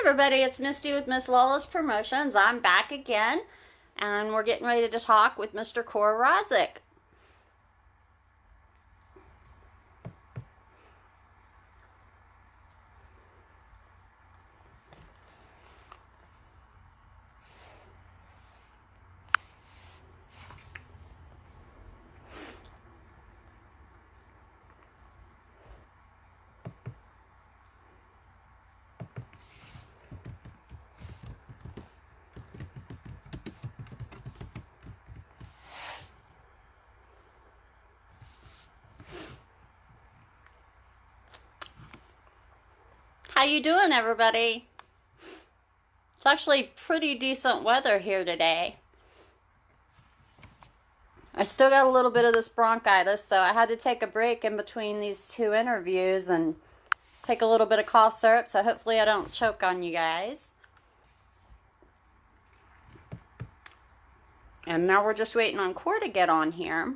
Everybody, it's Misty with Miss Lawless Promotions. I'm back again, and we're getting ready to talk with Mr. Kore Rozzik. How you doing, everybody? It's actually pretty decent weather here today. I still got a little bit of this bronchitis, so I had to take a break in between these two interviews and take a little bit of cough syrup, so hopefully I don't choke on you guys. And now we're just waiting on Kore to get on here.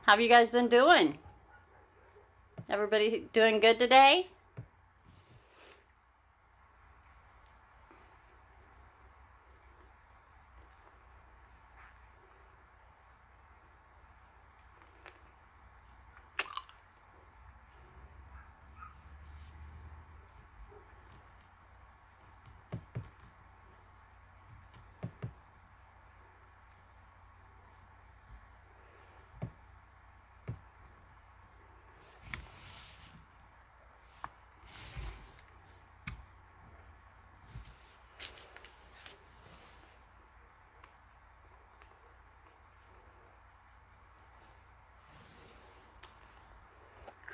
How have you guys been doing? Everybody doing good today?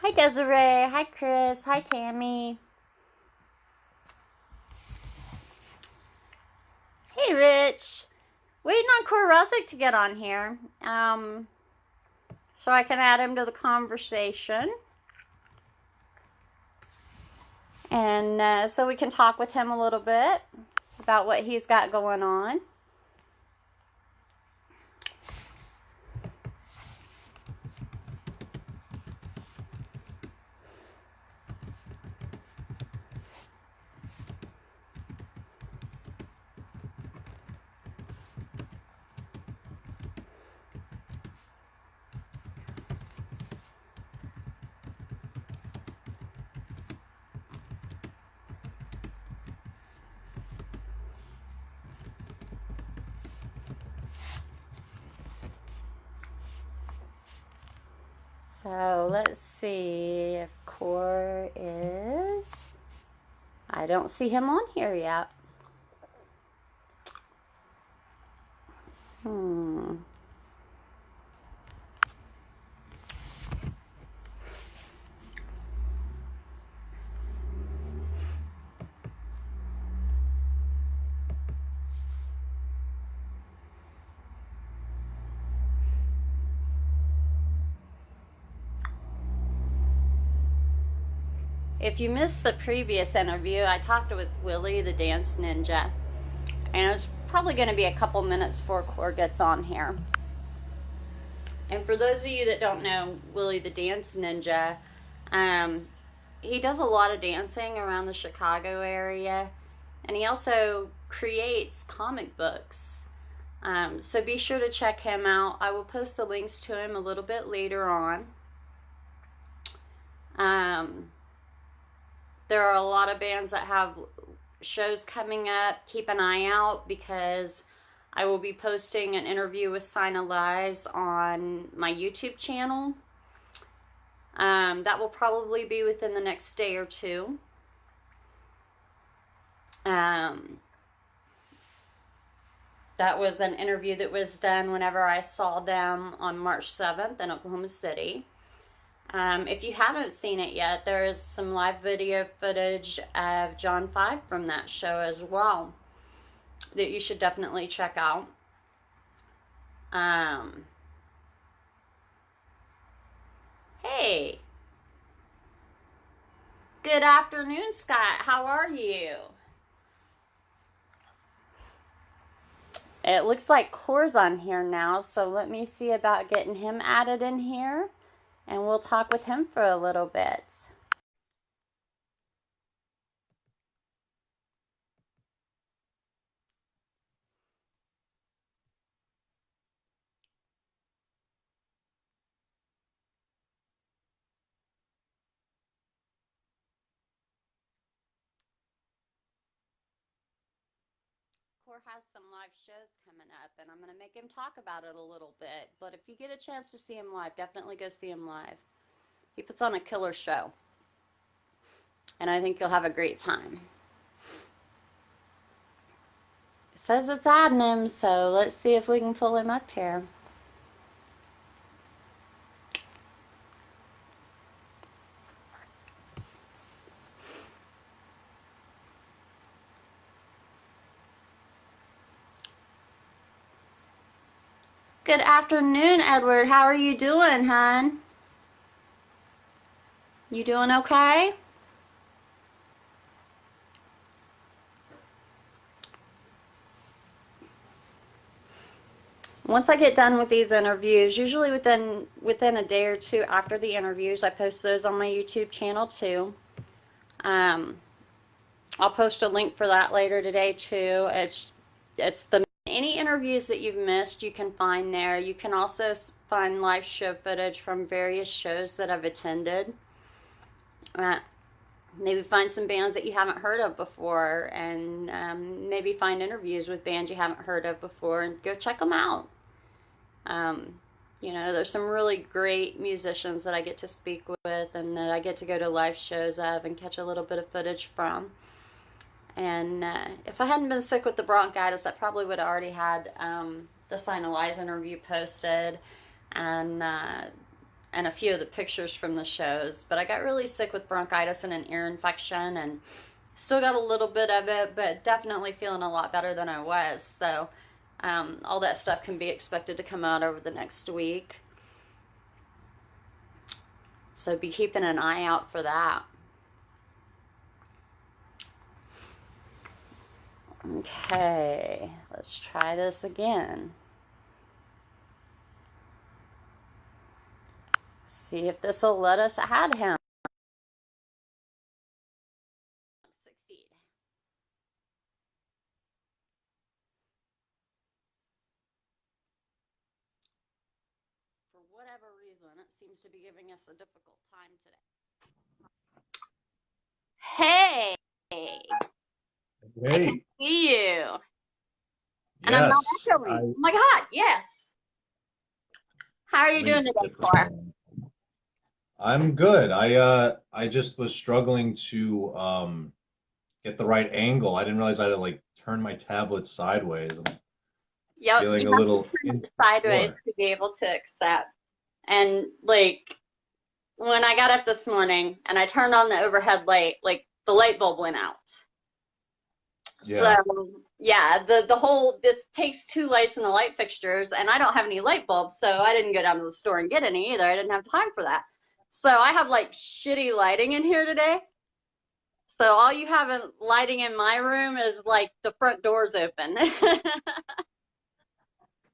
Hi Desiree, hi Chris, hi Tammy. Hey Rich. Waiting on Kore Rozzik to get on here. So I can add him to the conversation. And so we can talk with him a little bit about what he's got going on. So let's see if Kore is... I don't see him on here yet. If you missed the previous interview, I talked with Willie, the dance ninja, and it's probably going to be a couple minutes before Kore gets on here. And for those of you that don't know Willie, the dance ninja, he does a lot of dancing around the Chicago area, and he also creates comic books. So be sure to check him out. I will post the links to him a little bit later on. There are a lot of bands that have shows coming up. Keep an eye out because I will be posting an interview with Sign of Lies on my YouTube channel. That will probably be within the next day or two. That was an interview that was done whenever I saw them on March 7th in Oklahoma City. If you haven't seen it yet, there is some live video footage of John 5 from that show as well that you should definitely check out. Hey, Good afternoon, Scott. How are you? It looks like Core's on here now, so let me see about getting him added in here, and we'll talk with him for a little bit. Core has some live shows coming up, and I'm going to make him talk about it a little bit. But if you get a chance to see him live, definitely go see him live. He puts on a killer show, and I think you'll have a great time. It says it's adding him, so let's see if we can pull him up here. Good afternoon, Edward. How are you doing, hon? You doing okay? Once I get done with these interviews, usually within a day or two after the interviews, I post those on my YouTube channel too. I'll post a link for that later today too. It's any interviews that you've missed, you can find there. You can also find live show footage from various shows that I've attended. Maybe find some bands that you haven't heard of before, and maybe find interviews with bands you haven't heard of before, and go check them out. You know, there's some really great musicians that I get to speak with and that I get to go to live shows of and catch a little bit of footage from. And if I hadn't been sick with the bronchitis, I probably would have already had the Sinalize interview posted and a few of the pictures from the shows. But I got really sick with bronchitis and an ear infection, and still got a little bit of it, but definitely feeling a lot better than I was. So all that stuff can be expected to come out over the next week. So be keeping an eye out for that. Okay, let's try this again. See if this will let us add him. Succeed. For whatever reason, it seems to be giving us a difficult time today. Hey! I can see you. And I'm not echoing. Oh my God, yes. How are you doing today, Core? I'm good. I just was struggling to get the right angle. I didn't realize I had to like turn my tablet sideways. I'm feeling a little sideways to be able to accept. And like when I got up this morning and I turned on the overhead light, like the light bulb went out. Yeah. So yeah, the whole, this takes two lights in the light fixtures, and I don't have any light bulbs, so I didn't go down to the store and get any either. I didn't have time for that. So I have like shitty lighting in here today. So all you have in lighting in my room is like the front doors open.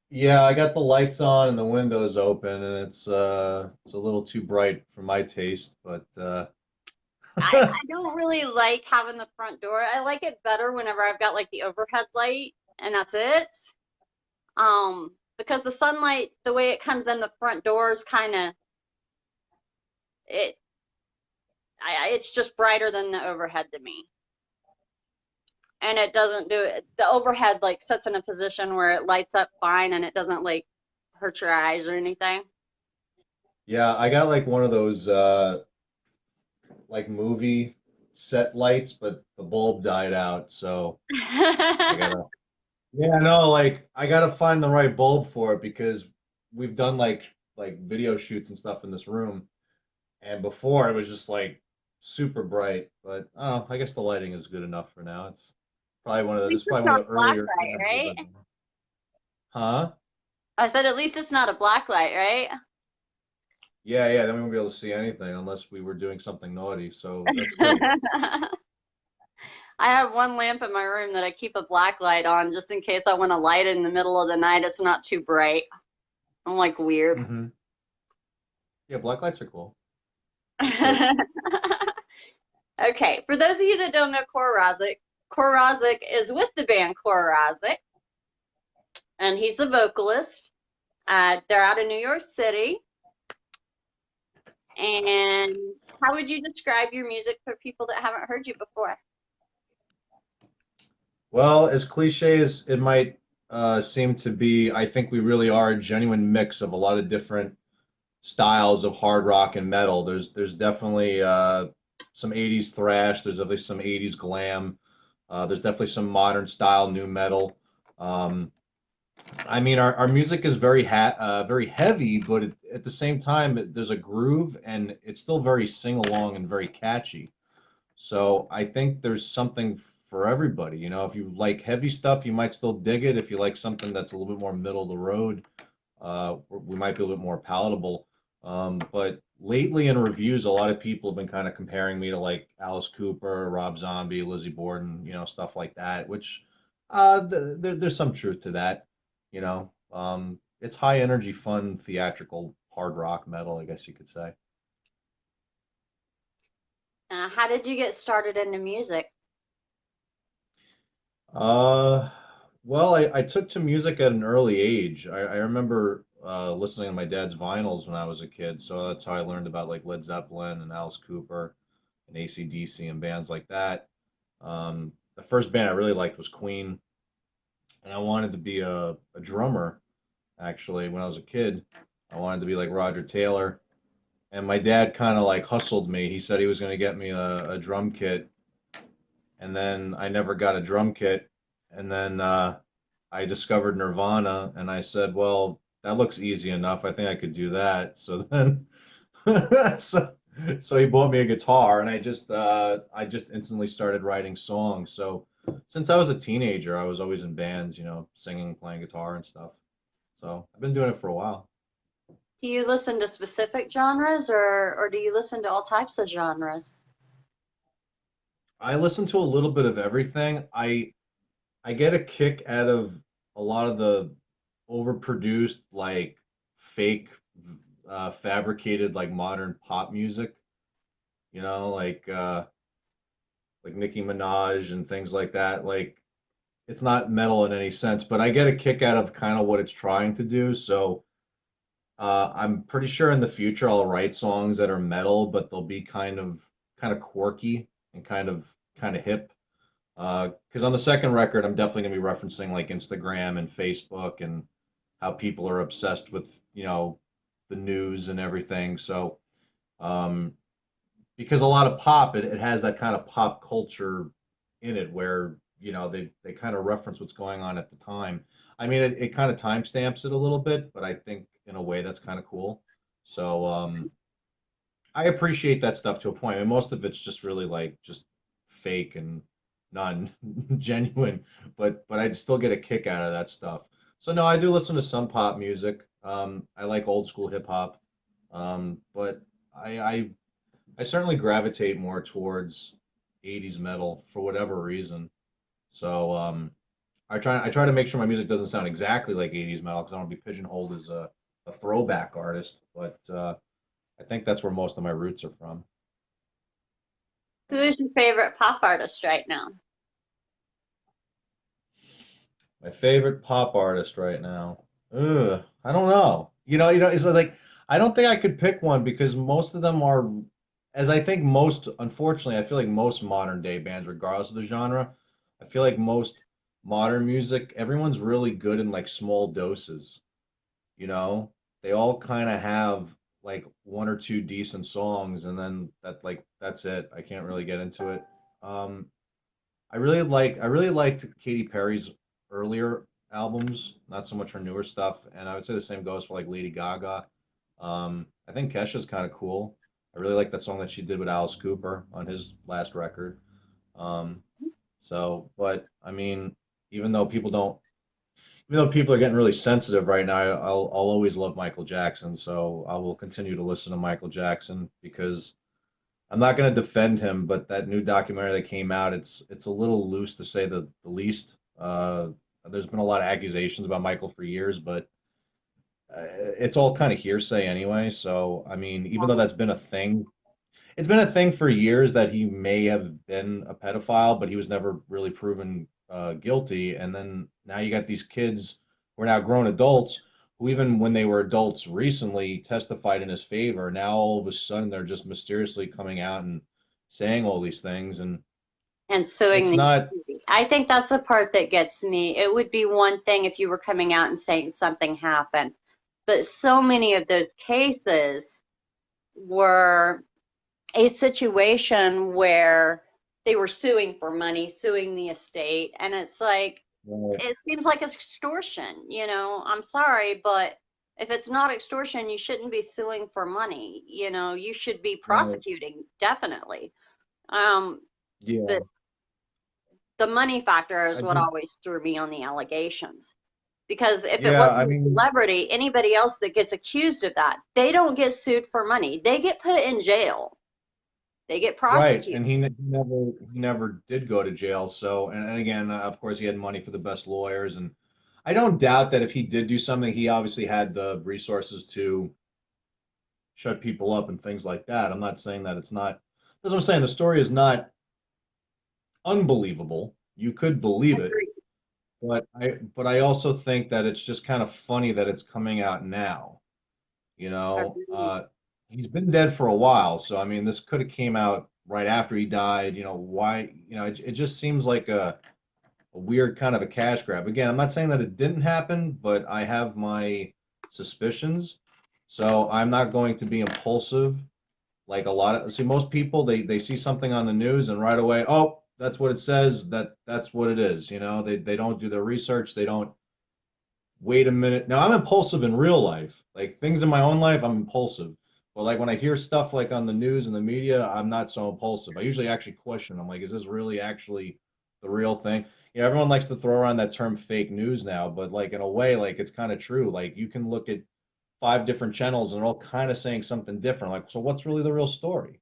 Yeah, I got the lights on and the windows open, and it's a little too bright for my taste, but I don't really like having the front door. I like it better whenever I've got like the overhead light and that's it. Because the sunlight, the way it comes in the front doors, kind of it's just brighter than the overhead to me. And it doesn't do it. The overhead like sits in a position where it lights up fine and it doesn't like hurt your eyes or anything. yeah, I got like one of those like movie set lights, but the bulb died out, so I gotta yeah, no, like I gotta find the right bulb for it because we've done like video shoots and stuff in this room, and before it was just like super bright, but oh, I guess the lighting is good enough for now. It's probably one of the At this least is it's probably one not of the a black earlier light, interviews right? I've done. Huh? I said at least it's not a black light, right? Yeah, yeah, then we won't be able to see anything unless we were doing something naughty. So that's good. I have one lamp in my room that I keep a black light on just in case I want to light it in the middle of the night. It's not too bright. I'm like weird. Hmm. Yeah, black lights are cool. That's good. Okay, for those of you that don't know Kore Rozzik is with the band Kore Rozzik, and he's a vocalist. They're out of New York City. And how would you describe your music for people that haven't heard you before? Well, as cliche as it might seem to be, I think we really are a genuine mix of a lot of different styles of hard rock and metal. There's definitely some 80s thrash. There's definitely some 80s glam. There's definitely some modern style new metal. Um, I mean, our music is very heavy, but at the same time, there's a groove, and it's still very sing along and very catchy. So I think there's something for everybody. You know, if you like heavy stuff, you might still dig it. If you like something that's a little bit more middle of the road, we might be a little bit more palatable. But lately in reviews, a lot of people have been kind of comparing me to like Alice Cooper, Rob Zombie, Lizzie Borden, stuff like that, which there's some truth to that. It's high energy, fun, theatrical, hard rock metal, I guess you could say. How did you get started into music? Uh, well, I took to music at an early age. I remember listening to my dad's vinyls when I was a kid, so that's how I learned about like Led Zeppelin and Alice Cooper and AC/DC and bands like that. The first band I really liked was Queen, and I wanted to be a drummer actually when I was a kid. I wanted to be like Roger Taylor, and my dad kind of like hustled me. He said he was going to get me a drum kit, and then I never got a drum kit. And then I discovered Nirvana, and I said, "Well, that looks easy enough. I think I could do that." So then, so so he bought me a guitar, and I just instantly started writing songs. So since I was a teenager, I was always in bands, singing, playing guitar and stuff. So I've been doing it for a while. Do you listen to specific genres or do you listen to all types of genres? I listen to a little bit of everything. I get a kick out of a lot of the overproduced, like fake, fabricated, like modern pop music. Like Nicki Minaj and things like that. Like it's not metal in any sense, but I get a kick out of kind of what it's trying to do. So I'm pretty sure in the future I'll write songs that are metal, but they'll be kind of quirky and kind of hip. Because on the second record, I'm definitely gonna be referencing like Instagram and Facebook and how people are obsessed with, the news and everything. So, um, because a lot of pop, it has that kind of pop culture in it where, they kind of reference what's going on at the time. I mean, it kind of timestamps it a little bit, but I think in a way that's kind of cool. So, I appreciate that stuff to a point. And most of it's just really like just fake and non genuine, but I still get a kick out of that stuff. So no, I do listen to some pop music. I like old school hip hop, but I, I I certainly gravitate more towards 80s metal for whatever reason. So I try to make sure my music doesn't sound exactly like 80s metal because I don't want to be pigeonholed as a throwback artist. But I think that's where most of my roots are from. Who is your favorite pop artist right now? My favorite pop artist right now. I don't know. It's like I don't think I could pick one because most of them are, as I think most, unfortunately, I feel like most modern day bands, regardless of the genre, I feel like most modern music, everyone's really good in like small doses. You know, they all kind of have like one or two decent songs, and then that's it. I can't really get into it. Um, I really liked Katy Perry's earlier albums, not so much her newer stuff, and I would say the same goes for like Lady Gaga. I think Kesha's kind of cool. I really like that song that she did with Alice Cooper on his last record. Um, but I mean, even though people don't, even though people are getting really sensitive right now, I'll always love Michael Jackson. So I will continue to listen to Michael Jackson because I'm not going to defend him, but that new documentary that came out, it's a little loose to say the least. There's been a lot of accusations about Michael for years, but it's all kind of hearsay anyway. So I mean, even though that's been a thing, it's been a thing for years that he may have been a pedophile, but he was never really proven guilty. And then now you got these kids who are now grown adults who, even when they were adults recently, testified in his favor. Now all of a sudden they're just mysteriously coming out and saying all these things, and And suing it's the not community. I think that's the part that gets me. It would be one thing if you were coming out and saying something happened, but so many of those cases were a situation where they were suing for money, suing the estate, and it's like it seems like extortion, you know. I'm sorry, but if it's not extortion, you shouldn't be suing for money. You know, you should be right. prosecuting, definitely. Um, Yeah, but the money factor is I what just always threw me on the allegations. Because if it yeah, wasn't I a mean, celebrity, anybody else that gets accused of that, they don't get sued for money. They get put in jail. They get right, prosecuted. and he never did go to jail. So, and again, of course, he had money for the best lawyers, and I don't doubt that if he did do something, he obviously had the resources to shut people up and things like that. I'm not saying that it's not. That's what I'm saying. The story is not unbelievable. You could believe it, Agreed. but I also think that it's just kind of funny that it's coming out now. You know, Agreed. he's been dead for a while, so I mean, this could have came out right after he died. You know, why? You know, it just seems like a weird kind of a cash grab. Again, I'm not saying that it didn't happen, but I have my suspicions. So I'm not going to be impulsive like a lot of see most people they see something on the news and right away, oh, that's what it says, that's what it is. You know, they don't do their research, they don't wait a minute. Now I'm impulsive in real life. Like things in my own life, I'm impulsive. But like when I hear stuff like on the news and the media, I'm not so impulsive. I usually actually question. I'm like, is this really actually the real thing? You know, everyone likes to throw around that term fake news now, but like in a way, like it's kind of true. Like you can look at five different channels and they're all kind of saying something different. Like, so what's really the real story?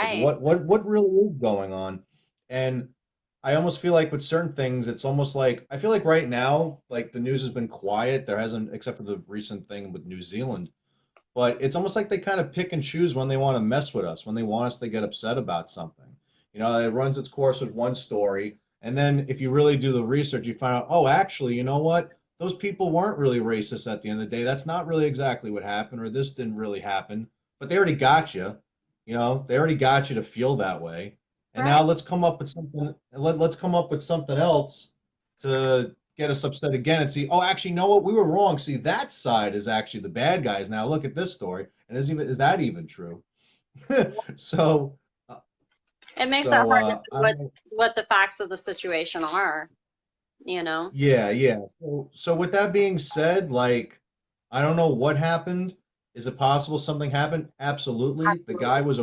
Like Right. what really is going on? And I almost feel like with certain things, it's almost like I feel like right now, like the news has been quiet. There hasn't, except for the recent thing with New Zealand, but it's almost like they kind of pick and choose when they want to mess with us, when they want us to get upset about something. You know, it runs its course with one story, and then if you really do the research, you find out, oh, actually, you know what? Those people weren't really racist at the end of the day. That's not really exactly what happened, or this didn't really happen. But they already got you. You know, they already got you to feel that way. And now Right. let's come up with something. Let's come up with something else to get us upset again and see, oh, actually, you know what? We were wrong. See, that side is actually the bad guys. Now look at this story. And is that even true? so, uh, It makes it so hard to know I don't. what the facts of the situation are, you know. Yeah, yeah. So with that being said, like, I don't know what happened. Is it possible something happened? Absolutely. The guy was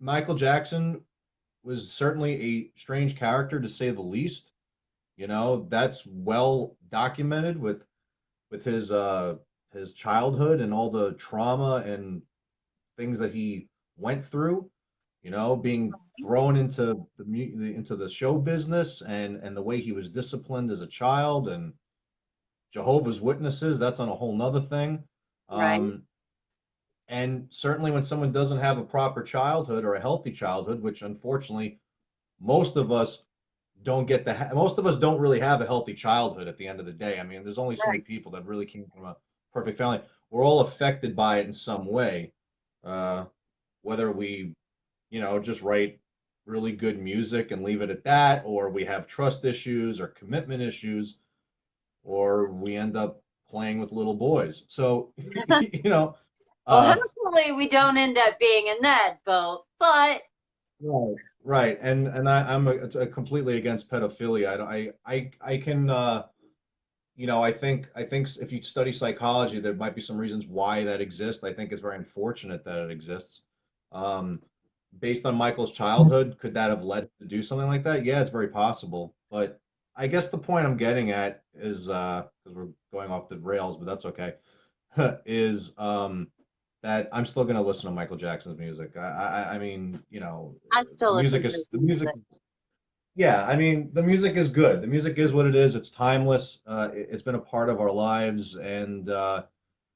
Michael Jackson was certainly a strange character to say the least. You know, that's well documented with his childhood and all the trauma and things that he went through, you know, being thrown into into the show business and the way he was disciplined as a child and Jehovah's Witnesses, that's on a whole nother thing. Right. Um, and certainly when someone doesn't have a proper childhood or a healthy childhood, which unfortunately most of us most of us don't really have a healthy childhood at the end of the day. I mean, there's only so many Right. people that really came from a perfect family. We're all affected by it in some way, uh, whether we, you know, just write really good music and leave it at that, or we have trust issues or commitment issues, or we end up playing with little boys. So, you know, Well, uh, hopefully we don't end up being in that boat, but right, right, and I'm completely against pedophilia. I can you know, I think if you study psychology, there might be some reasons why that exists. I think it's very unfortunate that it exists. Um, Based on Michael's childhood, could that have led him to do something like that? Yeah, it's very possible. But I guess the point I'm getting at is because we're going off the rails, but that's okay. Is that I'm still gonna listen to Michael Jackson's music. I mean, I the still listen music to his is the music. music. Yeah, I mean, the music is good. The music is what it is. It's timeless. It's been a part of our lives, and And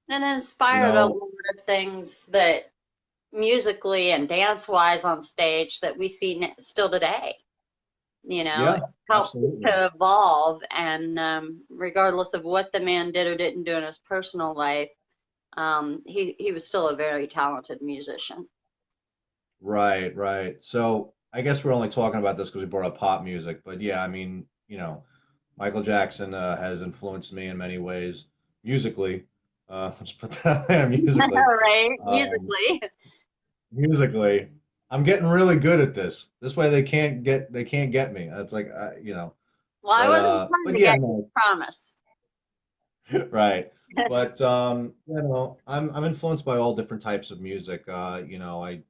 it you inspired a lot know, of things that musically and dance wise on stage that we see still today. It yeah, helped absolutely. to evolve. And regardless of what the man did or didn't do in his personal life, he was still a very talented musician. Right, right. So I guess we're only talking about this because we brought up pop music, but yeah, I mean, Michael Jackson has influenced me in many ways musically. Let's put that out there musically. Right? Um, Musically. musically, I'm getting really good at this. This way they can't get me. It's like Well, I wasn't trying but to yeah, get you, no, promise. right. But I'm influenced by all different types of music. I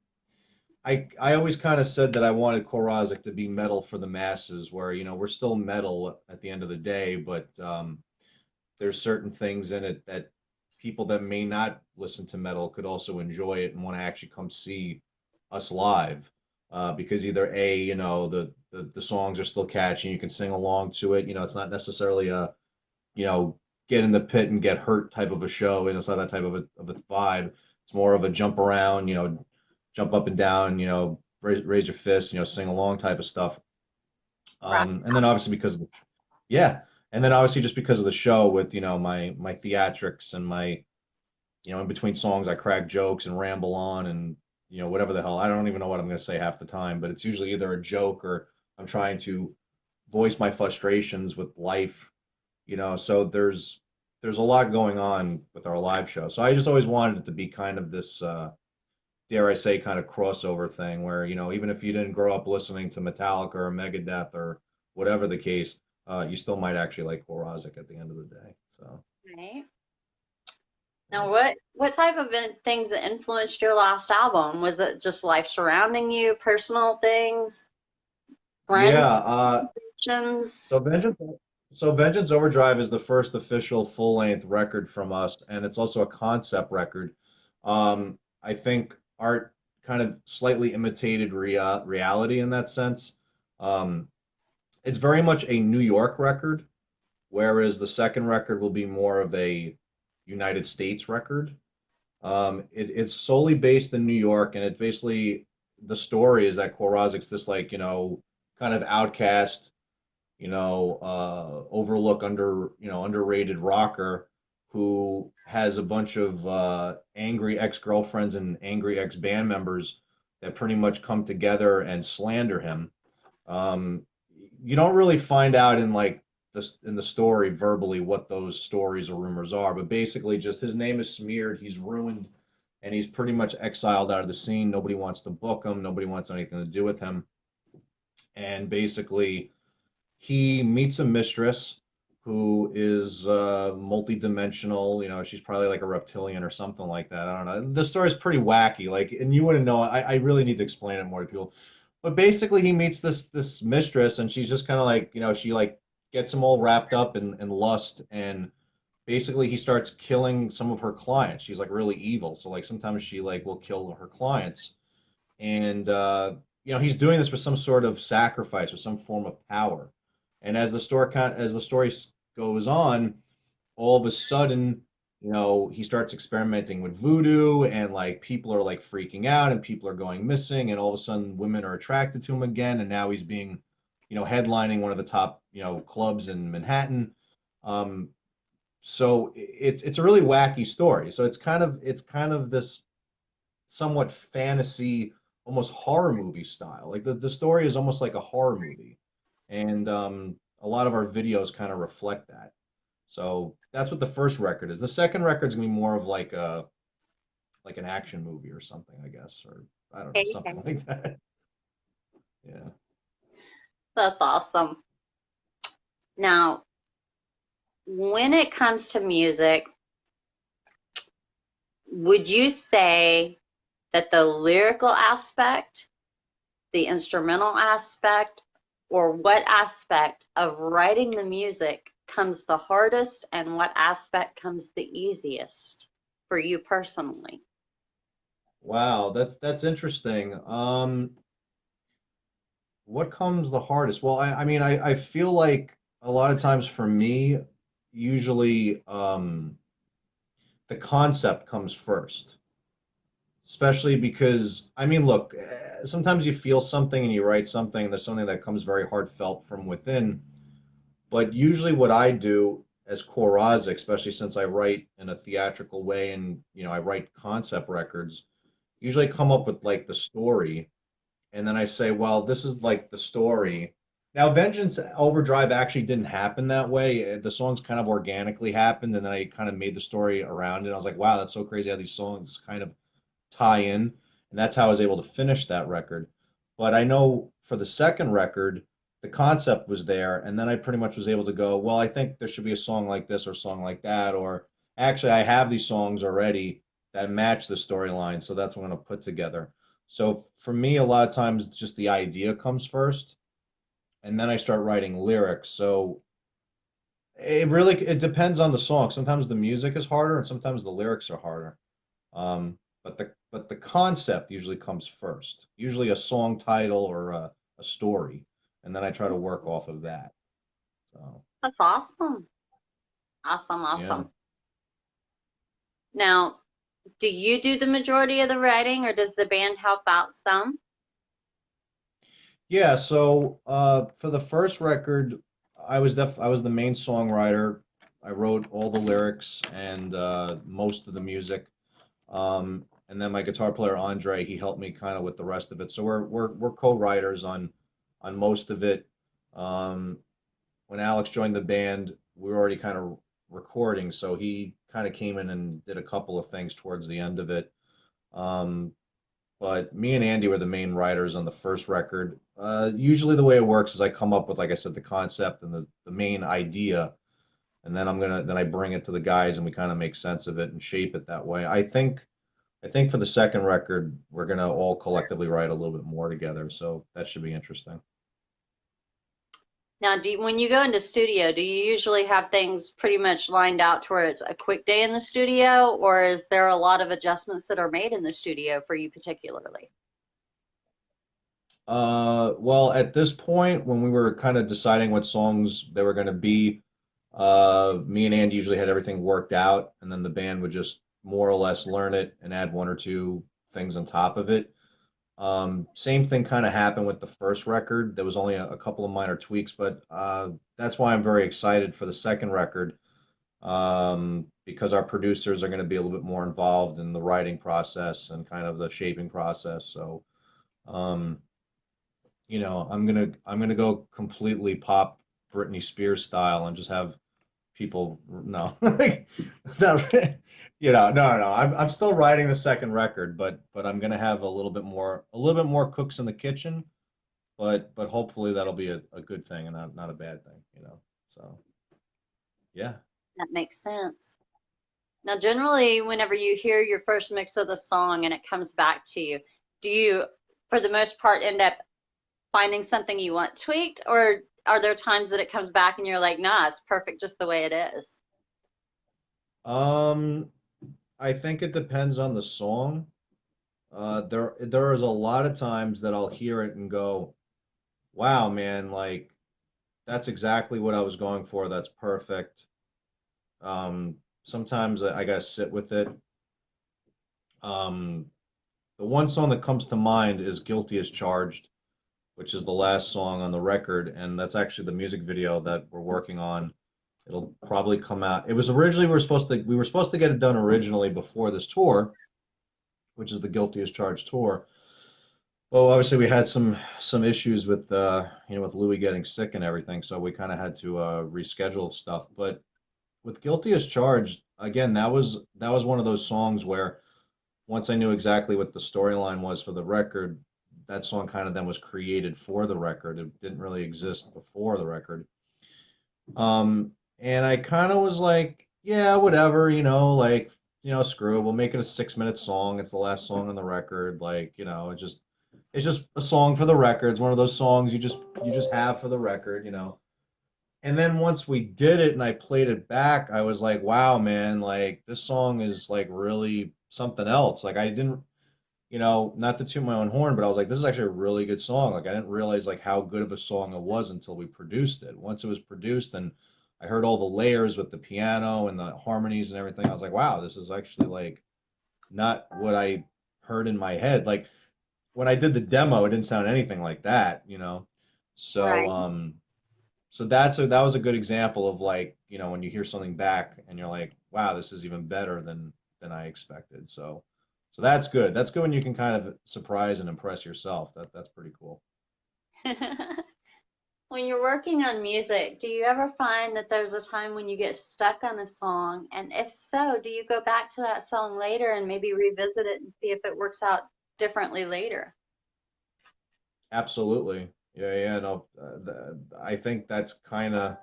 always kind of said that I wanted Kore Rozzik to be metal for the masses, where we're still metal at the end of the day, but there's certain things in it that people that may not listen to metal could also enjoy it and want to actually come see us live, because either A, the songs are still catchy, you can sing along to it. It's not necessarily a you know get in the pit and get hurt type of a show, and it's not that type of a vibe. It's more of a jump around, jump up and down, raise your fist, sing along type of stuff. Right. And then obviously yeah, and then obviously just because of the show with my theatrics and my in between songs I crack jokes and ramble on and whatever the hell, I don't even know what I'm going to say half the time, but it's usually either a joke or I'm trying to voice my frustrations with life. So there's a lot going on with our live show. So I just always wanted it to be kind of this dare I say, kind of crossover thing where, even if you didn't grow up listening to Metallica or Megadeth or whatever the case, you still might actually like Kore Rozzik at the end of the day. So, Right. yeah. Now, what type of things that influenced your last album? Was it just life surrounding you, personal things, friends, Yeah, musicians? so Vengeance Overdrive is the first official full-length record from us, and it's also a concept record. I think art kind of slightly imitated reality in that sense. Um, it's very much a New York record, whereas the second record will be more of a United States record. It's solely based in New York, and it basically the story is that Kore Rozzik's this like kind of outcast, overlook underrated rocker who has a bunch of angry ex-girlfriends and angry ex-band members that pretty much come together and slander him. Um, you don't really find out in like this in the story verbally what those stories or rumors are, but basically just his name is smeared, he's ruined, and he's pretty much exiled out of the scene. Nobody wants to book him, nobody wants anything to do with him. And basically he meets a mistress who is multi-dimensional. She's probably like a reptilian or something like that. I don't know. The story's pretty wacky, like, and you wouldn't know. I really need to explain it more to people. But basically, he meets this mistress, and she's just kind of like, she like gets him all wrapped up in lust, and basically he starts killing some of her clients. She's like really evil, so like sometimes she like will kill her clients, and he's doing this for some sort of sacrifice or some form of power. And as the story goes on, all of a sudden, he starts experimenting with voodoo, and like people are like freaking out, and people are going missing, and all of a sudden, women are attracted to him again, and now he's being, headlining one of the top, clubs in Manhattan. Um, so it's a really wacky story. So it's kind of this somewhat fantasy, almost horror movie style. Like the story is almost like a horror movie, and a lot of our videos kind of reflect that. So that's what the first record is. The second record is gonna be more of like an action movie or something, I guess, or I don't know, Okay, something like that. Yeah. that's awesome. Now, when it comes to music, would you say that the lyrical aspect, the instrumental aspect, or what aspect of writing the music comes the hardest and what aspect comes the easiest for you personally? Wow, that's interesting. What comes the hardest? Well, I mean, I feel like a lot of times for me, usually the concept comes first, especially because, I mean, look, sometimes you feel something and you write something, there's something that comes very heartfelt from within. But usually what I do as Kore Rozzik, especially since I write in a theatrical way and, I write concept records, usually come up with like the story, and then I say, well, this is like the story. Now, Vengeance Overdrive actually didn't happen that way. The songs kind of organically happened, and then I kind of made the story around it. I was like, wow, that's so crazy how these songs kind of tie in, and that's how I was able to finish that record. But I know for the second record, the concept was there, and then I pretty much was able to go, well, I think there should be a song like this or a song like that, or actually, I have these songs already that match the storyline, so that's what I'm going to put together. So for me, a lot of times, just the idea comes first, and then I start writing lyrics. So it depends on the song. Sometimes the music is harder, and sometimes the lyrics are harder. But the concept usually comes first. Usually a song title or a story, and then I try to work off of that. So That's awesome. Awesome, yeah, awesome. Now, do you do the majority of the writing or does the band help out some? yeah. So for the first record, I was the main songwriter. I wrote all the lyrics and most of the music. And then my guitar player Andre, he helped me kind of with the rest of it. So we're co-writers on most of it. Um, when Alex joined the band, we were already kind of recording, so he kind of came in and did a couple of things towards the end of it. Um, but me and Andy were the main writers on the first record. Usually the way it works is I come up with, like I said, the concept and the main idea, and then I bring it to the guys and we kind of make sense of it and shape it that way. I think for the second record, we're gonna all collectively write a little bit more together, so that should be interesting. Now, when you go into studio, do you usually have things pretty much lined out to where it's a quick day in the studio, or is there a lot of adjustments that are made in the studio for you particularly? Well, at this point, when we were kind of deciding what songs they were gonna be, me and Andy usually had everything worked out, and then the band would just more or less learn it and add one or two things on top of it. Same thing kind of happened with the first record. There was only a couple of minor tweaks, but that's why I'm very excited for the second record, because our producers are going to be a little bit more involved in the writing process and kind of the shaping process. So, um, I'm gonna go completely pop Britney Spears style and just have people no, not, no. I'm still writing the second record, but I'm gonna have a little bit more cooks in the kitchen, but hopefully that'll be a good thing and not a bad thing. So yeah. That makes sense. Now, generally, whenever you hear your first mix of the song and it comes back to you, do you, for the most part, end up finding something you want tweaked, or are there times that it comes back and you're like, nah, it's perfect just the way it is? Um, I think it depends on the song. There is a lot of times that I'll hear it and go, wow, man, like that's exactly what I was going for. That's perfect. Sometimes I gotta sit with it. Um, the one song that comes to mind is Guilty as Charged, which is the last song on the record, and that's actually the music video that we're working on. It'll probably come out. It was originally we were supposed to get it done originally before this tour, which is the Guilty as Charged tour. Well, obviously we had some issues with with Louis getting sick and everything, so we kind of had to reschedule stuff. But with Guilty as Charged, again, that was one of those songs where once I knew exactly what the storyline was for the record, that song kind of then was created for the record. It didn't really exist before the record. And I kind of was like, yeah, whatever, like, screw it. We'll make it a 6-minute song. It's the last song on the record. Like, it's just a song for the record. It's one of those songs you just you just have for the record, you know. And then once we did it and I played it back, I was like, wow, man, like this song is like really something else. Like I didn't, you know, not to toot my own horn, but I was like, this is actually a really good song. Like I didn't realize like how good of a song it was until we produced it. Once it was produced and I heard all the layers with the piano and the harmonies and everything, I was like, wow, this is actually like not what I heard in my head. Like when I did the demo, it didn't sound anything like that, you know. So Right. so that was a good example of like, you know, when you hear something back and you're like, wow, this is even better than I expected. So that's good. That's good when you can kind of surprise and impress yourself. That's pretty cool. When you're working on music, do you ever find that there's a time when you get stuck on a song? And if so, do you go back to that song later and maybe revisit it and see if it works out differently later? Absolutely. Yeah, yeah, no, I think that's kind of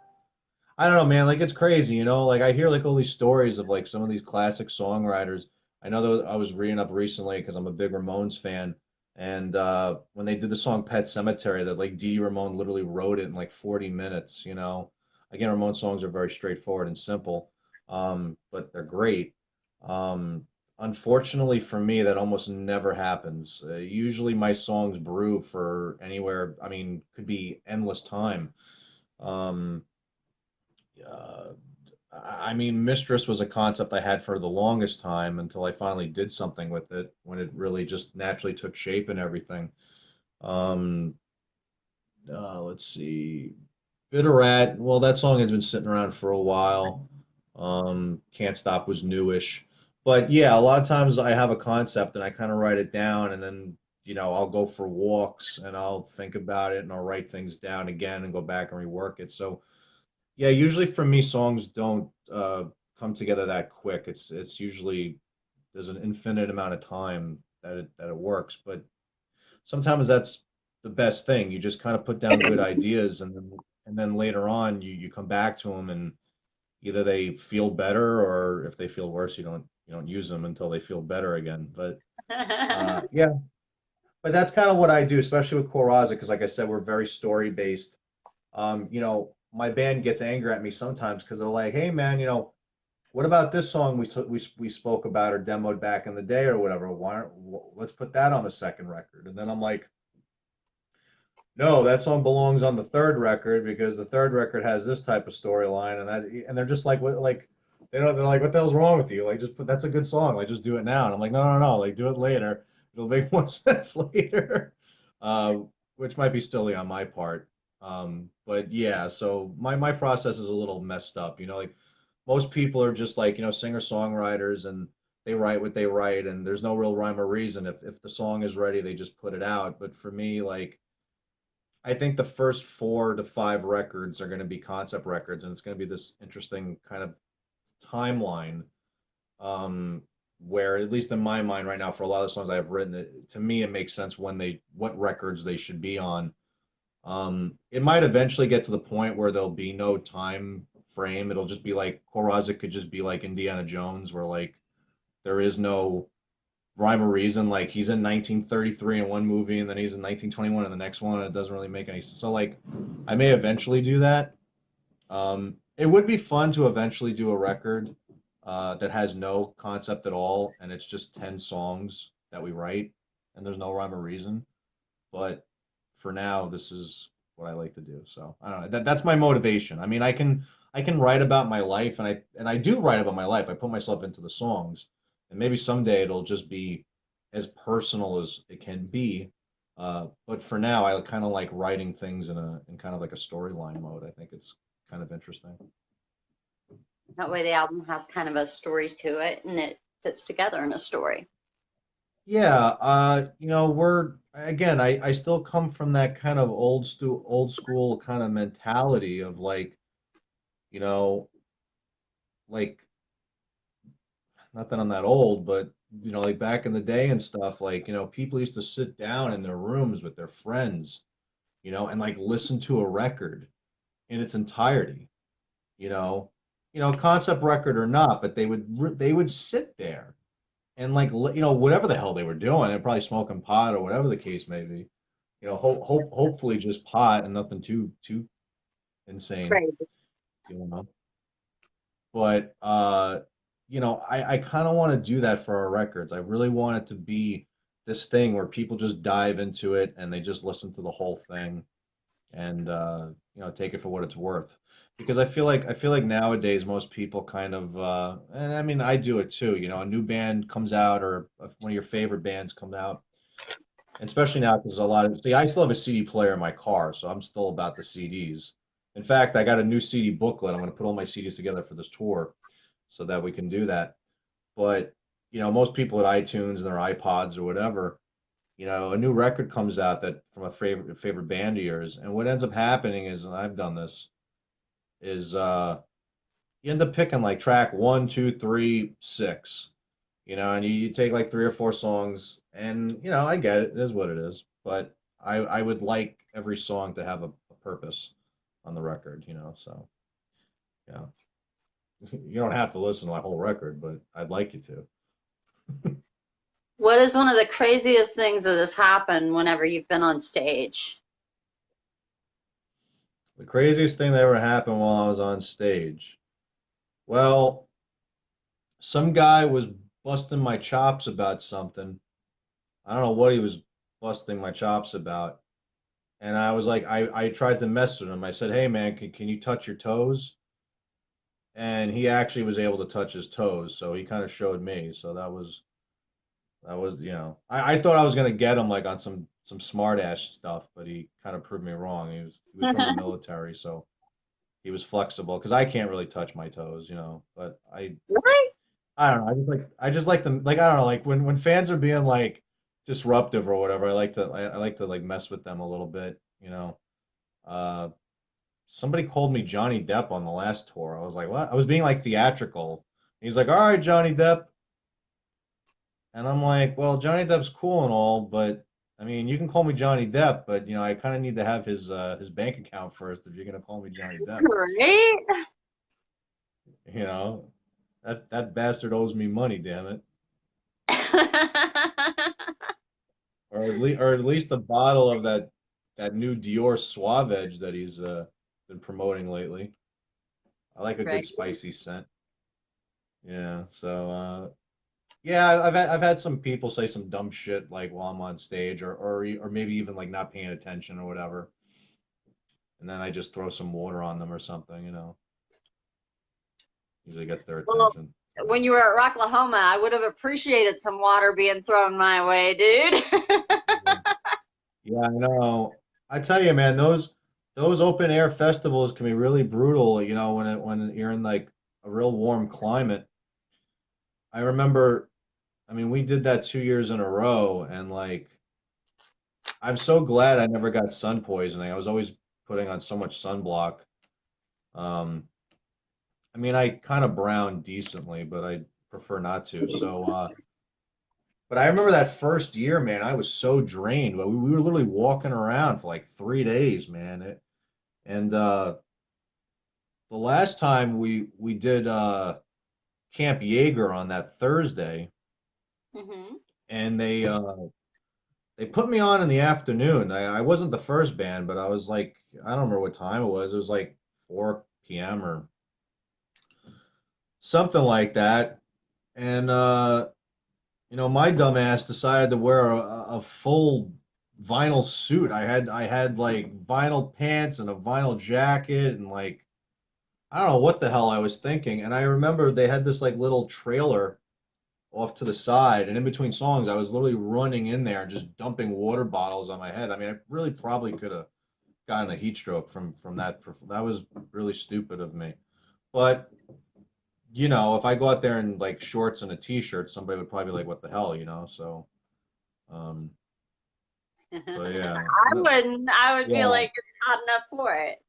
I don't know, man. Like it's crazy, you know. Like I hear like all these stories of like some of these classic songwriters. I know that I was reading up recently because I'm a big Ramones fan, and when they did the song "Pet Cemetery," that like Dee Ramone literally wrote it in like 40 minutes. You know, again, Ramone songs are very straightforward and simple, but they're great. Um, Unfortunately for me, that almost never happens. Usually, my songs brew for anywhere. I mean, could be endless time. Um, uh, I mean, Mistress was a concept I had for the longest time until I finally did something with it when it really just naturally took shape and everything. Um, let's see. Bitter Rat, well, that song has been sitting around for a while. Can't Stop was newish. But yeah, a lot of times I have a concept and I kind of write it down and then, you know, I'll go for walks and I'll think about it and I'll write things down again and go back and rework it. So yeah, usually for me, songs don't come together that quick. It's usually there's an infinite amount of time that it works, but sometimes that's the best thing. You just kind of put down good ideas, and then later on you come back to them, and either they feel better, or if they feel worse, you don't use them until they feel better again. But yeah, but that's kind of what I do, especially with Kore Rozzik, because like I said, we're very story based. You know, my band gets angry at me sometimes because they're like, "Hey, man, you know, what about this song we spoke about or demoed back in the day or whatever? Let's put that on the second record?" And then I'm like, "No, that song belongs on the third record because the third record has this type of storyline." And they're just like, "What?" Like they're like, "What the hell's wrong with you? Like, just put that's a good song. Like, just do it now." And I'm like, "No, no, no. Like, do it later. It'll make more sense later." Uh, which might be silly on my part. But yeah, so my process is a little messed up. You know, like most people are just like, you know, singer-songwriters and they write what they write and there's no real rhyme or reason. If the song is ready, they just put it out. But for me, like I think the first 4 to 5 records are going to be concept records, and it's going to be this interesting kind of timeline um, where, at least in my mind right now, for a lot of the songs I have written, to me it makes sense what records they should be on. It might eventually get to the point where there'll be no time frame. It'll just be like Kore Rozzik could just be like Indiana Jones, where like there is no rhyme or reason. Like he's in 1933 in one movie, and then he's in 1921 in the next one, and it doesn't really make any sense. So like, I may eventually do that. It would be fun to eventually do a record that has no concept at all, and it's just 10 songs that we write, and there's no rhyme or reason. But for now, this is what I like to do. So I don't know. That's my motivation. I mean, I can write about my life, and I do write about my life. I put myself into the songs, and maybe someday it'll just be as personal as it can be. But for now, I kind of like writing things in kind of like a storyline mode. I think it's kind of interesting. That way the album has kind of a story to it and it fits together in a story. Yeah, you know, we're again, I still come from that kind of old school kind of mentality of like, you know, like not that I'm that old, but you know, like back in the day and stuff, like, you know, people used to sit down in their rooms with their friends, you know, and like listen to a record in its entirety, you know, concept record or not, but they would sit there and like you know, whatever the hell they were doing, they're probably smoking pot or whatever the case may be. hopefully just pot and nothing too insane, Right. you know. But I kind of want to do that for our records. I really want it to be this thing where people just dive into it and they just listen to the whole thing and take it for what it's worth. Because I feel like nowadays most people kind of and I mean I do it too, a new band comes out or one of your favorite bands come out. And especially now because a lot of see I still have a CD player in my car, so I'm still about the CDs. In fact, I got a new CD booklet. I'm going to put all my CDs together for this tour so that we can do that. But most people at iTunes and their iPods or whatever, a new record comes out that from a favorite band of yours, and what ends up happening is, and I've done this, is you end up picking like track one, two, three, six, and you take like three or four songs, and I get it, it is what it is, but I would like every song to have a purpose on the record, so yeah. You don't have to listen to my whole record, but I'd like you to. What is one of the craziest things that has happened whenever you've been on stage? The craziest thing that ever happened while I was on stage. Well, some guy was busting my chops about something. I don't know what he was busting my chops about. And I was like, I tried to mess with him. I said, hey man, can you touch your toes? And he actually was able to touch his toes. So he kind of showed me. So I thought I was gonna get him like on some smart ass stuff, but he kind of proved me wrong. He was from the military, so he was flexible because I can't really touch my toes, But Really? I don't know. I just like them like I don't know like when fans are being like disruptive or whatever. I like to like mess with them a little bit. Uh, Somebody called me Johnny Depp on the last tour. I was like, what? I was being like theatrical. He's like, all right, Johnny Depp. And I'm like, well, Johnny Depp's cool and all, but I mean, you can call me Johnny Depp, but I kind of need to have his bank account first if you're gonna call me Johnny Depp. Right? You know, that bastard owes me money, damn it, or at least a bottle of that new Dior Suave Edge that he's been promoting lately. I like a good Right. spicy scent. Yeah, so yeah, I've had some people say some dumb shit like while I'm on stage, or maybe even like not paying attention or whatever, and then I just throw some water on them or something. Usually gets their Well, attention. when you were at Rocklahoma, I would have appreciated some water being thrown my way, dude. Yeah, I know. I tell you, man, those open air festivals can be really brutal. When you're in like a real warm climate. I remember, I mean, we did that 2 years in a row, and like, I'm so glad I never got sun poisoning. I was always putting on so much sunblock. Um, I mean, I kind of brown decently, but I prefer not to. So, but I remember that first year, man, I was so drained. But we were literally walking around for like 3 days, man. And the last time we did Camp Jaeger on that Thursday, Hmm. and they put me on in the afternoon. I wasn't the first band, but I was like, I don't remember what time it was. It was like 4 p.m. or something like that. And my dumbass decided to wear a full vinyl suit. I had like vinyl pants and a vinyl jacket and like I don't know what the hell I was thinking. And I remember they had this like little trailer off to the side, and in between songs, I was literally running in there and just dumping water bottles on my head. I mean, I really probably could have gotten a heat stroke from that. That was really stupid of me. But if I go out there in like shorts and a t-shirt, somebody would probably be like, "What the hell?" So, um, so yeah, I wouldn't. I would be yeah, like, it's hot enough for it.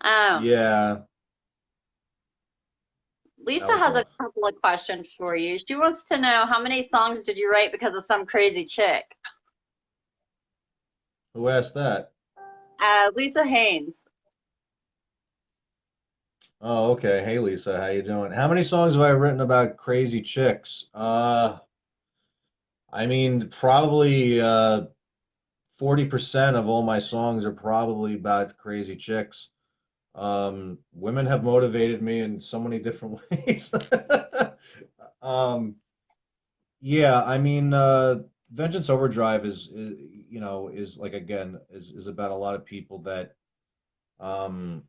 Um, yeah. That Lisa was has a rough. couple of questions for you. She wants to know how many songs did you write because of some crazy chick? Who asked that? Lisa Haynes. Oh, okay. Hey, Lisa, how you doing? How many songs have I written about crazy chicks? I mean, probably 40% of all my songs are probably about crazy chicks. Women have motivated me in so many different ways. um, yeah, I mean, Vengeance Overdrive is, you know, is like again is about a lot of people that um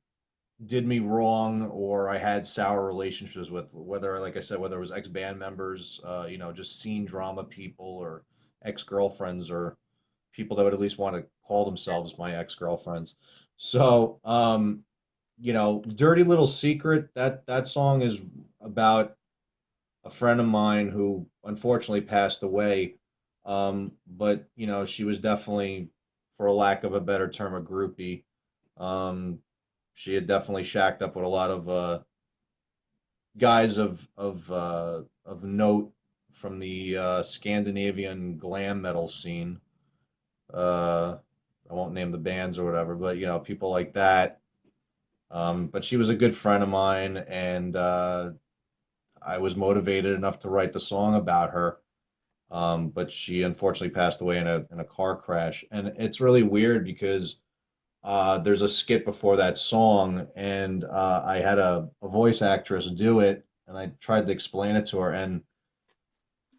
did me wrong or I had sour relationships with, whether, like I said, whether it was ex-band members, you know, just scene drama people or ex-girlfriends or people that would at least want to call themselves my ex-girlfriends. So, you know, Dirty Little Secret, that song is about a friend of mine who unfortunately passed away. But you know, she was definitely, for a lack of a better term, a groupie. Um, she had definitely shacked up with a lot of guys of note from the Scandinavian glam metal scene. I won't name the bands or whatever, but you know, people like that. But she was a good friend of mine, and I was motivated enough to write the song about her. But she unfortunately passed away in a car crash, and it's really weird because there's a skit before that song, and I had a voice actress do it, and I tried to explain it to her, and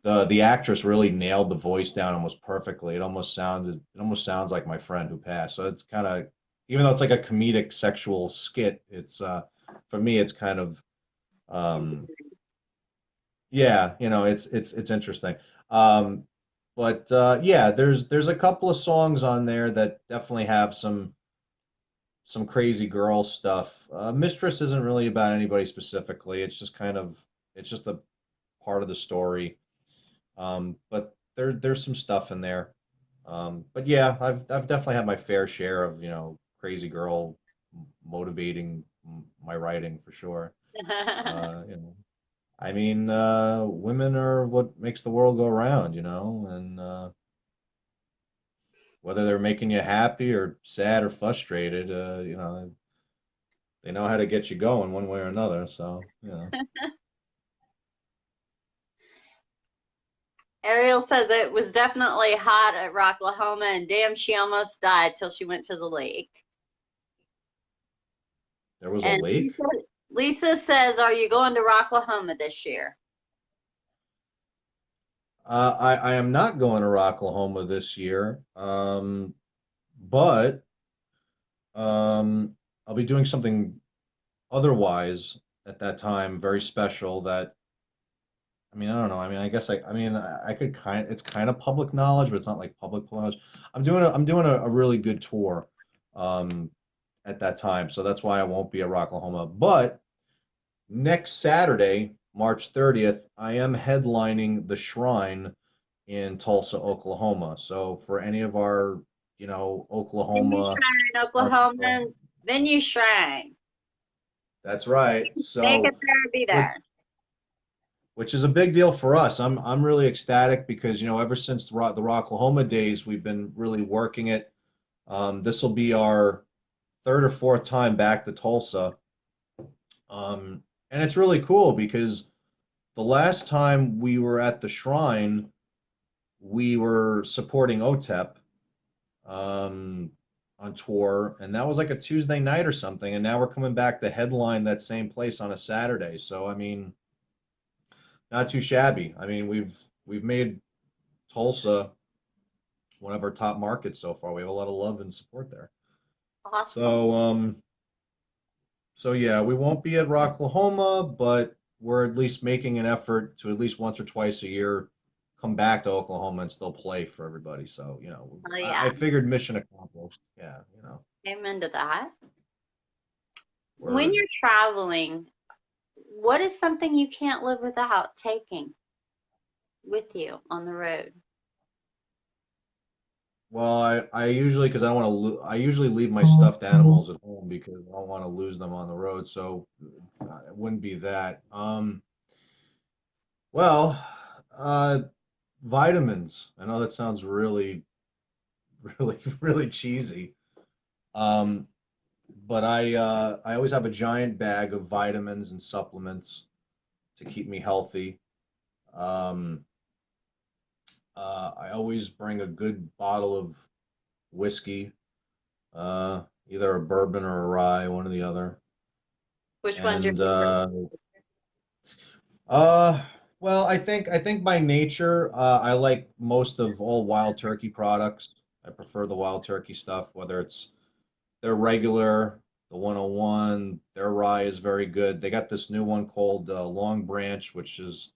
the actress really nailed the voice down almost perfectly. It almost sounds like my friend who passed. So it's kind of, even though it's like a comedic sexual skit, it's for me it's kind of um yeah, you know, it's interesting. Um but yeah, there's a couple of songs on there that definitely have some crazy girl stuff. Mistress isn't really about anybody specifically. It's just kind of, it's just a part of the story. But there's some stuff in there. But yeah, I've definitely had my fair share of, you know, crazy girl motivating my writing for sure. You know, I mean, women are what makes the world go round, you know, and whether they're making you happy or sad or frustrated, you know, they know how to get you going one way or another. So, you know. Ariel says it was definitely hot at Rocklahoma, and damn, she almost died till she went to the lake. There was a And lake? Lisa says, "Are you going to Rocklahoma this year?" I am not going to Rocklahoma this year, but I'll be doing something otherwise at that time, very special. That, I mean, I don't know. I mean, I guess I mean, I could it's kind of public knowledge, but it's not like public knowledge. I'm doing a really good tour, um, at that time, so that's why I won't be at Rocklahoma. But next Saturday, March 30th, I am headlining the Shrine in Tulsa, Oklahoma. So for any of our, you know, Venue Oklahoma, Shrine, Arkansas, Oklahoma. Venue Shrine. that's right. Make it So there, be which there. which is a big deal for us. I'm really ecstatic because, you know, ever since the Rocklahoma days, we've been really working it. This will be our third or fourth time back to Tulsa. And it's really cool because the last time we were at the Shrine, we were supporting OTEP, um, on tour, and that was like a Tuesday night or something. And now we're coming back to headline that same place on a Saturday. So I mean, not too shabby. I mean, we've made Tulsa one of our top markets so far. We have a lot of love and support there. Awesome. So so yeah, we won't be at Rocklahoma, but we're at least making an effort to at least once or twice a year come back to Oklahoma and still play for everybody. So, you know, Oh yeah. I figured mission accomplished. Yeah, you know, Amen to that. When we're you're traveling, what is something you can't live without taking with you on the road? well, I usually, because I don't want to I usually leave my stuffed animals at home because I don't want to lose them on the road. So it wouldn't be that. Well, uh, vitamins. I know that sounds really, really, really cheesy. Um, but I always have a giant bag of vitamins and supplements to keep me healthy. Um, I always bring a good bottle of whiskey, either a bourbon or a rye, one or the other. Which one's your And favorite? uh, well, I think by nature, I like most of all Wild Turkey products. I prefer the Wild Turkey stuff, whether it's their regular, the 101, their rye is very good. They got this new one called Long Branch, which is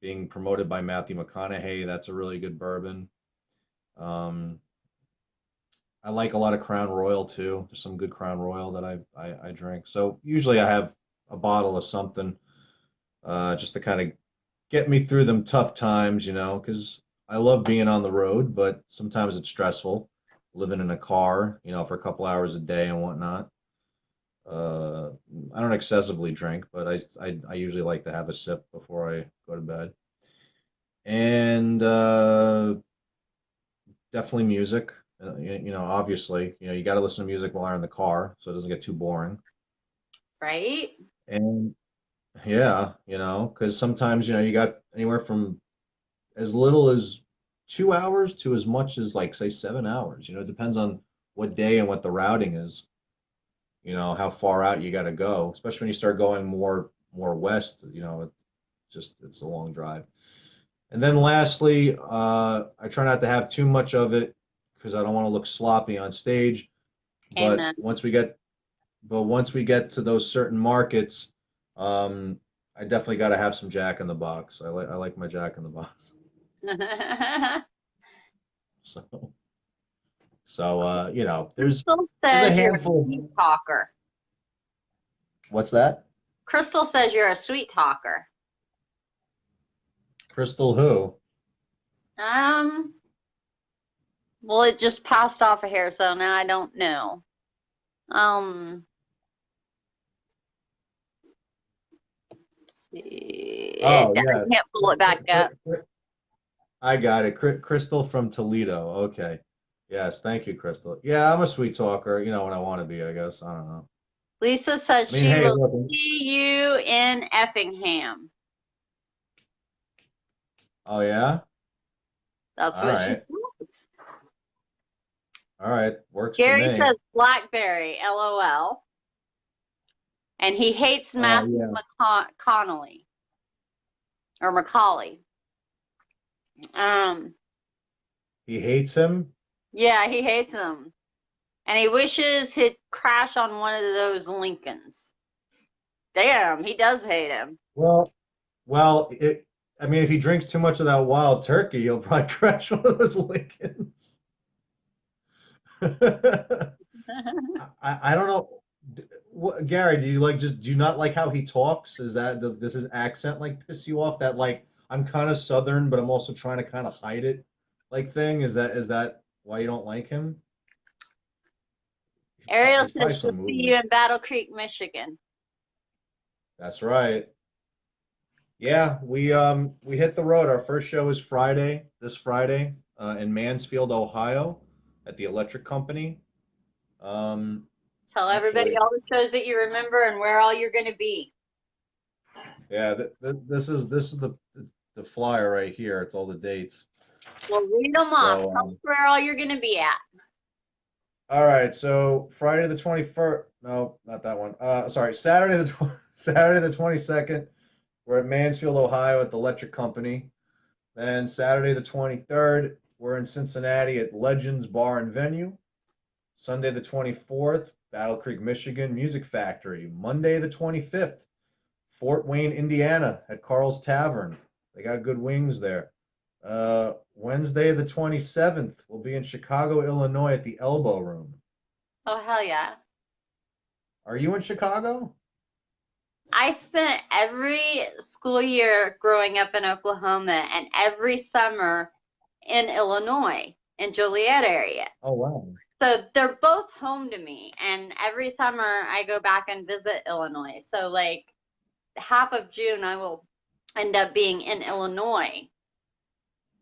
being promoted by Matthew McConaughey. That's a really good bourbon. Um, I like a lot of Crown Royal too. There's some good Crown Royal that I drink. So usually I have a bottle of something just to kind of get me through them tough times, because I love being on the road, but sometimes it's stressful living in a car, for a couple hours a day and whatnot. Uh, I don't excessively drink, but I usually like to have a sip before I go to bed. And definitely music. Obviously, you got to listen to music while you're in the car so it doesn't get too boring. Right? And yeah, because sometimes, you got anywhere from as little as 2 hours to as much as like say 7 hours. It depends on what day and what the routing is. How far out you got to go, especially when you start going more west. It's a long drive. And then lastly, I try not to have too much of it because I don't want to look sloppy on stage. But Amen. once we get to those certain markets, I definitely got to have some Jack in the Box. I like my Jack in the Box. So there's Crystal there's a says you're a handful sweet of talker. what's that? Crystal says you're a sweet talker. Crystal who? Um, well, it just passed off of here, so now I don't know. Um, let's see. Oh I yeah, can't pull it back up. I got it. Crystal from Toledo. Okay. Yes, thank you, Crystal. Yeah, I'm a sweet talker, when I want to be, I guess. I don't know. Lisa says I mean, she hey, will look. see you in Effingham. Oh yeah? That's All what she right. says. All right. Works for Gary me. says Blackberry, LOL. And he hates Oh Matthew yeah. McConnelly or Macaulay. Um, He hates him? yeah, he hates him. And he wishes he'd crash on one of those Lincolns. Damn, he does hate him. Well, I mean, if he drinks too much of that wild turkey, he'll probably crash one of those Lincolns. I don't know. Gary, do you not like how he talks? Does his accent like piss you off? That like I'm kind of Southern, but I'm also trying to kind of hide it, like thing. Is that why you don't like him? Ariel There's probably says she'll some see movie. you in Battle Creek, Michigan. That's right. Yeah, we hit the road. Our first show is this Friday, in Mansfield, Ohio, at the Electric Company. Um, Tell everybody actually, all the shows that you remember and where all you're going to be. yeah, this is the flyer right here. It's all the dates. Well, read them off. So, Tell us where all you're going to be at. all right. So Friday the 21st. No, not that one. Sorry, Saturday the 22nd. We're at Mansfield, Ohio, at the Electric Company. Then Saturday the 23rd, we're in Cincinnati at Legends Bar and Venue. Sunday the 24th, Battle Creek, Michigan, Music Factory. Monday the 25th, Fort Wayne, Indiana, at Carl's Tavern. They got good wings there. Wednesday the 27th, we'll be in Chicago, Illinois, at the Elbow Room. Oh, hell yeah. Are you in Chicago? I spent every school year growing up in Oklahoma and every summer in Illinois, in Joliet area. Oh, wow. So they're both home to me. And every summer I go back and visit Illinois. So, like, half of June I will end up being in Illinois.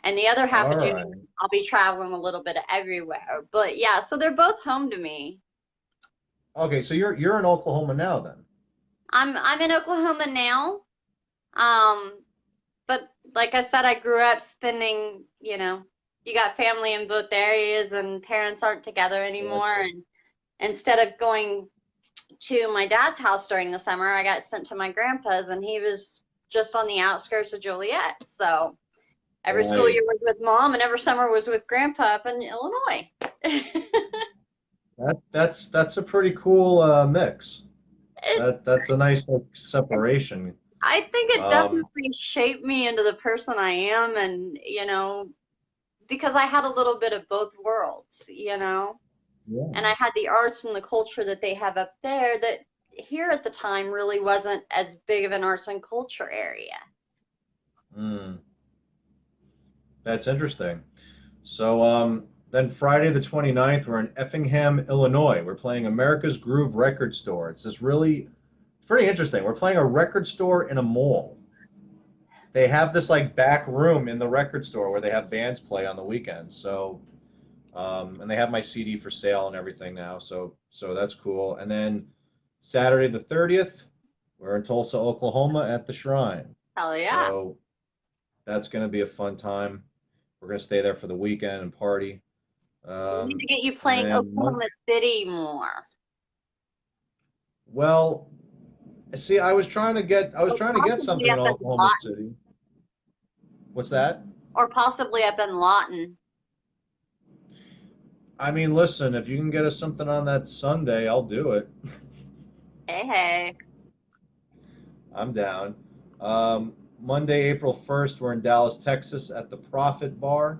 And the other half All of June right. I'll be traveling a little bit everywhere. But yeah, so they're both home to me. Okay, so you're in Oklahoma now then. I'm in Oklahoma now. Um, but like I said, I grew up spending, you got family in both areas and parents aren't together anymore. And instead of going to my dad's house during the summer, I got sent to my grandpa's, and he was just on the outskirts of Joliet. So every school year was with mom, and every summer was with grandpa up in Illinois. That's a pretty cool mix. That's a nice like separation. I think it Um, definitely shaped me into the person I am, and because I had a little bit of both worlds, yeah. and I had the arts and the culture that they have up there that here at the time really wasn't as big of an arts and culture area. Mm, that's interesting. So then Friday the 29th, we're in Effingham, Illinois. We're playing America's Groove Record Store. It's pretty interesting. We're playing a record store in a mall. They have this like back room in the record store where they have bands play on the weekends. So and they have my CD for sale and everything now. So that's cool. And then Saturday the 30th, we're in Tulsa, Oklahoma at the Shrine. Hell yeah. So that's going to be a fun time. We're going to stay there for the weekend and party. We need to get you And playing then Oklahoma City more. well, see, I was trying to get something Possibly in up in Oklahoma Lawton. City. What's that? Or possibly up in Lawton. I mean, listen, if you can get us something on that Sunday, I'll do it. Hey. I'm down. Monday, April 1st, we're in Dallas, Texas at the Prophet Bar.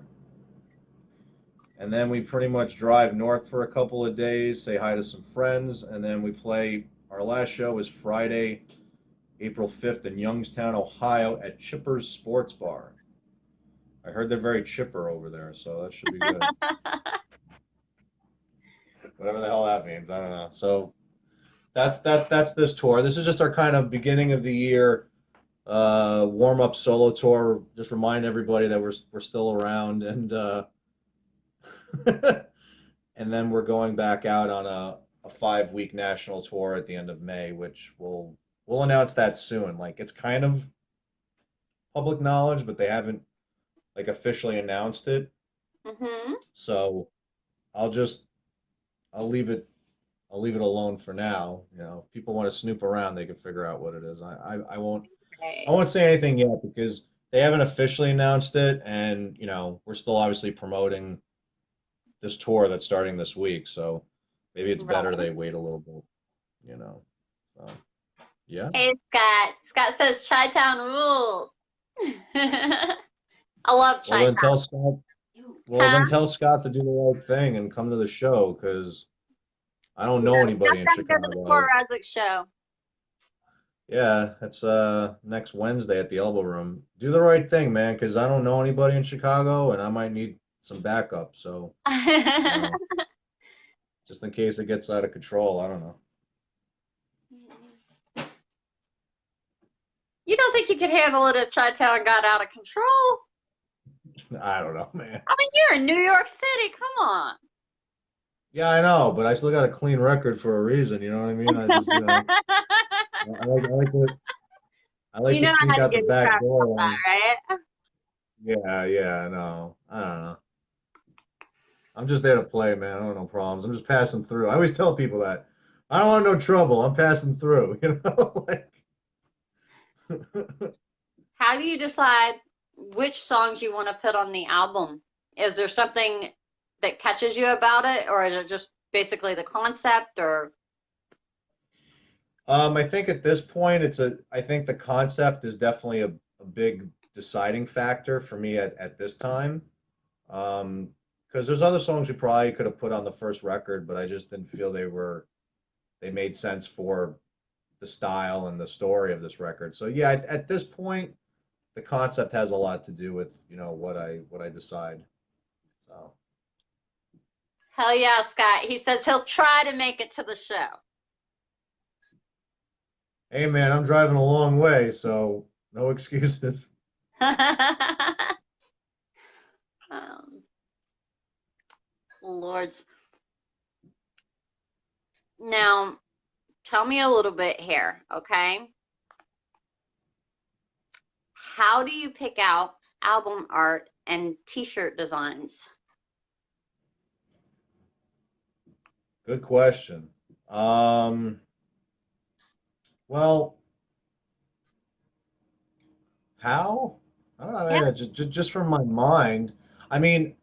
And then we pretty much drive north for a couple of days, say hi to some friends, and then we play. Our last show is Friday, April 5th in Youngstown, Ohio at Chipper's Sports Bar. I heard they're very chipper over there, so that should be good. Whatever the hell that means, I don't know. So that's this tour. This is just our kind of beginning of the year warm up solo tour. Just remind everybody that we're still around, and and then we're going back out on a 5-week national tour at the end of May, which we'll announce that soon. Like it's kind of public knowledge, but they haven't like officially announced it. Mm-hmm. So I'll I'll leave it alone for now. If people want to snoop around, they can figure out what it is. I won't say anything yet because they haven't officially announced it, and we're still obviously promoting this tour that's starting this week. So maybe it's better they wait a little bit. So, yeah. Hey, Scott. Scott says Chi-Town rules. I love Well, then Chi-Town. tell Scott to do the right thing and come to the show because I don't know anybody in Go to the Kore Chicago. Rozzik show. Yeah, that's next Wednesday at the Elbow Room. Do the right thing, man, because I don't know anybody in Chicago and I might need some backup. So, just in case it gets out of control, I don't know. You don't think you could handle it if Chi-Town got out of control? I don't know, man. I mean, you're in New York City. Come on. Yeah, I know, but I still got a clean record for a reason. You know what I mean? I just, I like to sneak out the back door. Right? Yeah, no, I don't know. I'm just there to play, man. I don't want no problems. I'm just passing through. I always tell people that. I don't want no trouble. I'm passing through, like. How do you decide which songs you want to put on the album? Is there something that catches you about it, or is it just basically the concept, or? I think at this point, I think the concept is definitely a big deciding factor for me at this time. Because there's other songs we probably could have put on the first record, but I just didn't feel they made sense for the style and the story of this record. So yeah, at this point, the concept has a lot to do with what I decide. So. Hell yeah, Scott. He says he'll try to make it to the show. Hey man, I'm driving a long way, so no excuses. Lords. Now, tell me a little bit here, okay? How do you pick out album art and t-shirt designs? Good question. Well, how? I don't know. Yeah. Yeah, just from my mind. I mean,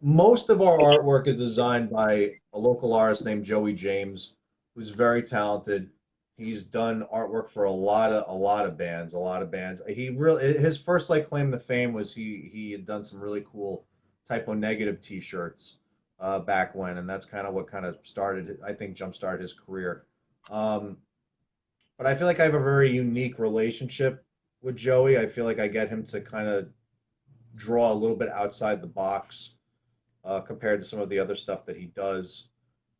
most of our artwork is designed by a local artist named Joey James, who's very talented. He's done artwork for a lot of bands, a lot of bands. He really his first like claim to fame was he had done some really cool typo negative t-shirts back when, and that's kind of what kind of started, I think, jump started his career. Um, but I feel like I have a very unique relationship with Joey. I feel like I get him to kind of draw a little bit outside the box compared to some of the other stuff that he does.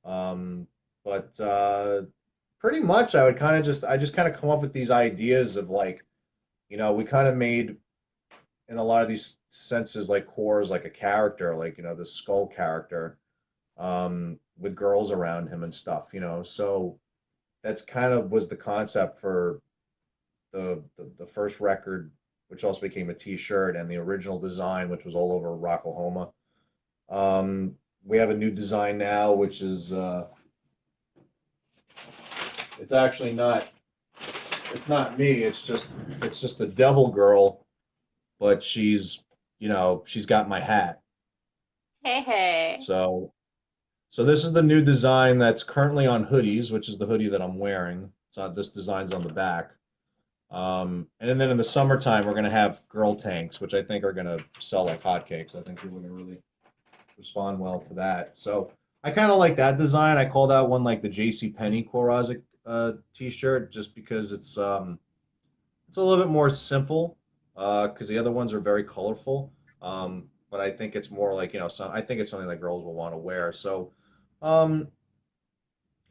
Um, but pretty much, I just kind of come up with these ideas of like, we kind of made in a lot of these senses like Kore is like a character, like the skull character with girls around him and stuff. So that's kind of was the concept for the first record, which also became a T-shirt, and the original design, which was all over Rocklahoma. We have a new design now, which is it's actually not it's not me. It's just the devil girl, but she's got my hat. Hey, hey. So this is the new design that's currently on hoodies, which is the hoodie that I'm wearing. So this design's on the back. And then in the summertime, we're going to have girl tanks, which I think are going to sell like hotcakes. I think people are going to really respond well to that. So I kind of like that design. I call that one like the J.C. Penney Kore Rozzik t-shirt, just because it's a little bit more simple because the other ones are very colorful. But I think it's more like I think it's something that girls will want to wear. So um,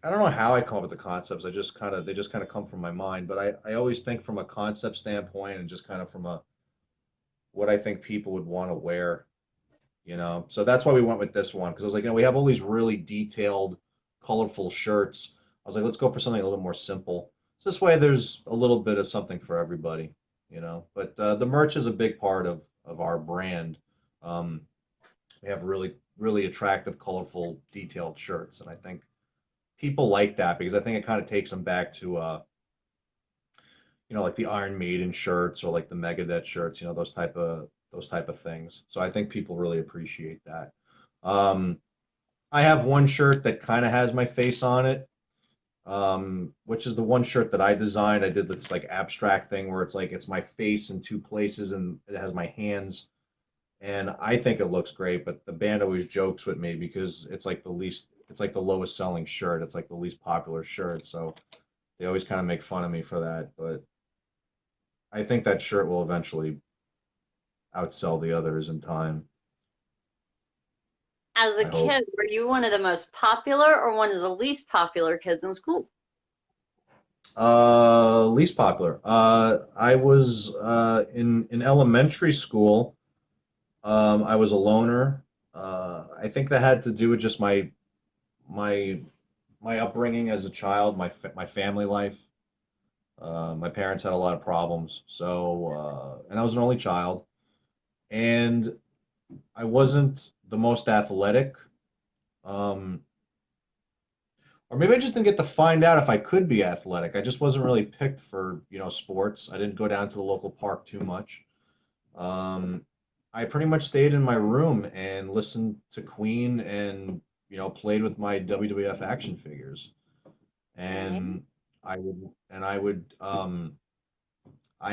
I don't know how I come up with the concepts. They just kind of come from my mind. But I always think from a concept standpoint and just kind of from a what I think people would want to wear. So that's why we went with this one because I was like, we have all these really detailed, colorful shirts. I was like, let's go for something a little bit more simple. So this way, there's a little bit of something for everybody. But the merch is a big part of our brand. Um, we have really, really attractive, colorful, detailed shirts, and I think people like that because I think it kind of takes them back to like the Iron Maiden shirts or like the Megadeth shirts, those type of things. So I think people really appreciate that. Um, I have one shirt that kind of has my face on it, which is the one shirt that I designed. I did this like abstract thing where it's like it's my face in two places and it has my hands, and I think it looks great. But the band always jokes with me because it's like the lowest selling shirt. It's like the least popular shirt, so they always kind of make fun of me for that. But I think that shirt will eventually outsell the others in time. As a I hope. kid, were you one of the most popular or one of the least popular kids in school? Least popular. I was in elementary school. I was a loner. I think that had to do with just my my upbringing as a child, my family life. My parents had a lot of problems, and I was an only child, and I wasn't the most athletic. Um, or maybe I just didn't get to find out if I could be athletic. I just wasn't really picked for, sports. I didn't go down to the local park too much. Um, I pretty much stayed in my room and listened to Queen and, played with my WWF action figures. Okay. And I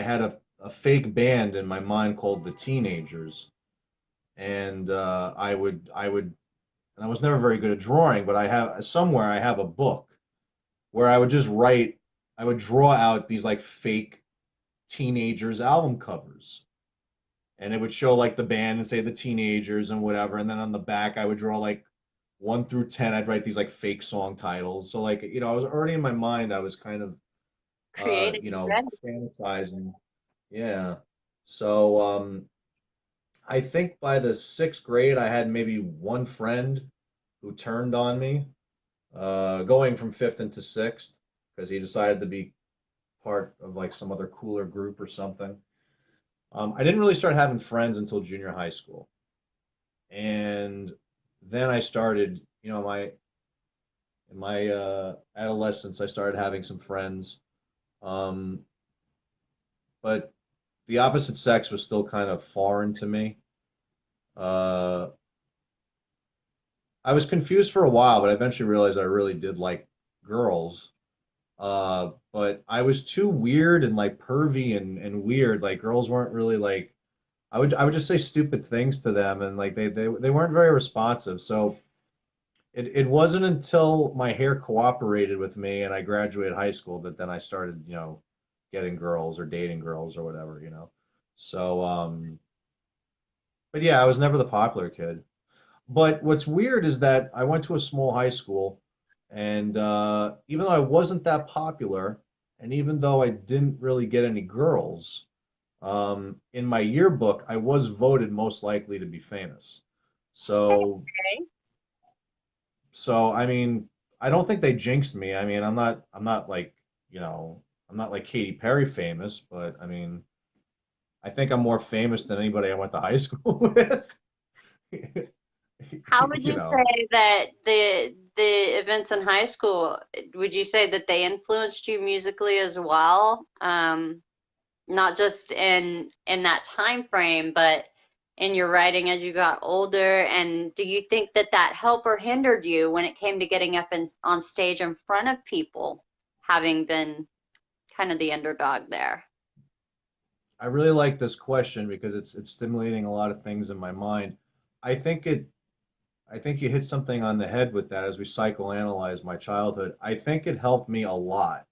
had a fake band in my mind called the Teenagers. And and I was never very good at drawing, but I have a book where I would draw out these like fake teenagers album covers. And it would show like the band and say the teenagers and whatever. And then on the back, I would draw like 1 through 10. I'd write these like fake song titles. So like, I was already in my mind, I was kind of, Creative already. fantasizing. Yeah. So, I think by the sixth grade, I had maybe one friend who turned on me, going from fifth into sixth, because he decided to be part of like some other cooler group or something. I didn't really start having friends until junior high school, and then I started, in my adolescence, I started having some friends, um, but the opposite sex was still kind of foreign to me. Uh, I was confused for a while, but I eventually realized I really did like girls. But I was too weird and like pervy and weird. Like girls weren't really like I would just say stupid things to them and like they weren't very responsive. So it wasn't until my hair cooperated with me and I graduated high school that then I started, getting girls or dating girls or whatever. So but yeah, I was never the popular kid. But what's weird is that I went to a small high school, and even though I wasn't that popular, and even though I didn't really get any girls, in my yearbook, I was voted most likely to be famous. So, Okay. so I mean, I don't think they jinxed me. I mean, I'm not like, you know, I'm not like Katy Perry famous, but I mean, I think I'm more famous than anybody I went to high school with. How would You you know. say that the events in high school, would you say that they influenced you musically as well? Not just in that time frame, but in your writing as you got older. And do you think that that helped or hindered you when it came to getting up on stage in front of people, having been kind of the underdog there? I really like this question because it's stimulating a lot of things in my mind. I think it I think you hit something on the head with that as we psychoanalyze my childhood. I think it helped me a lot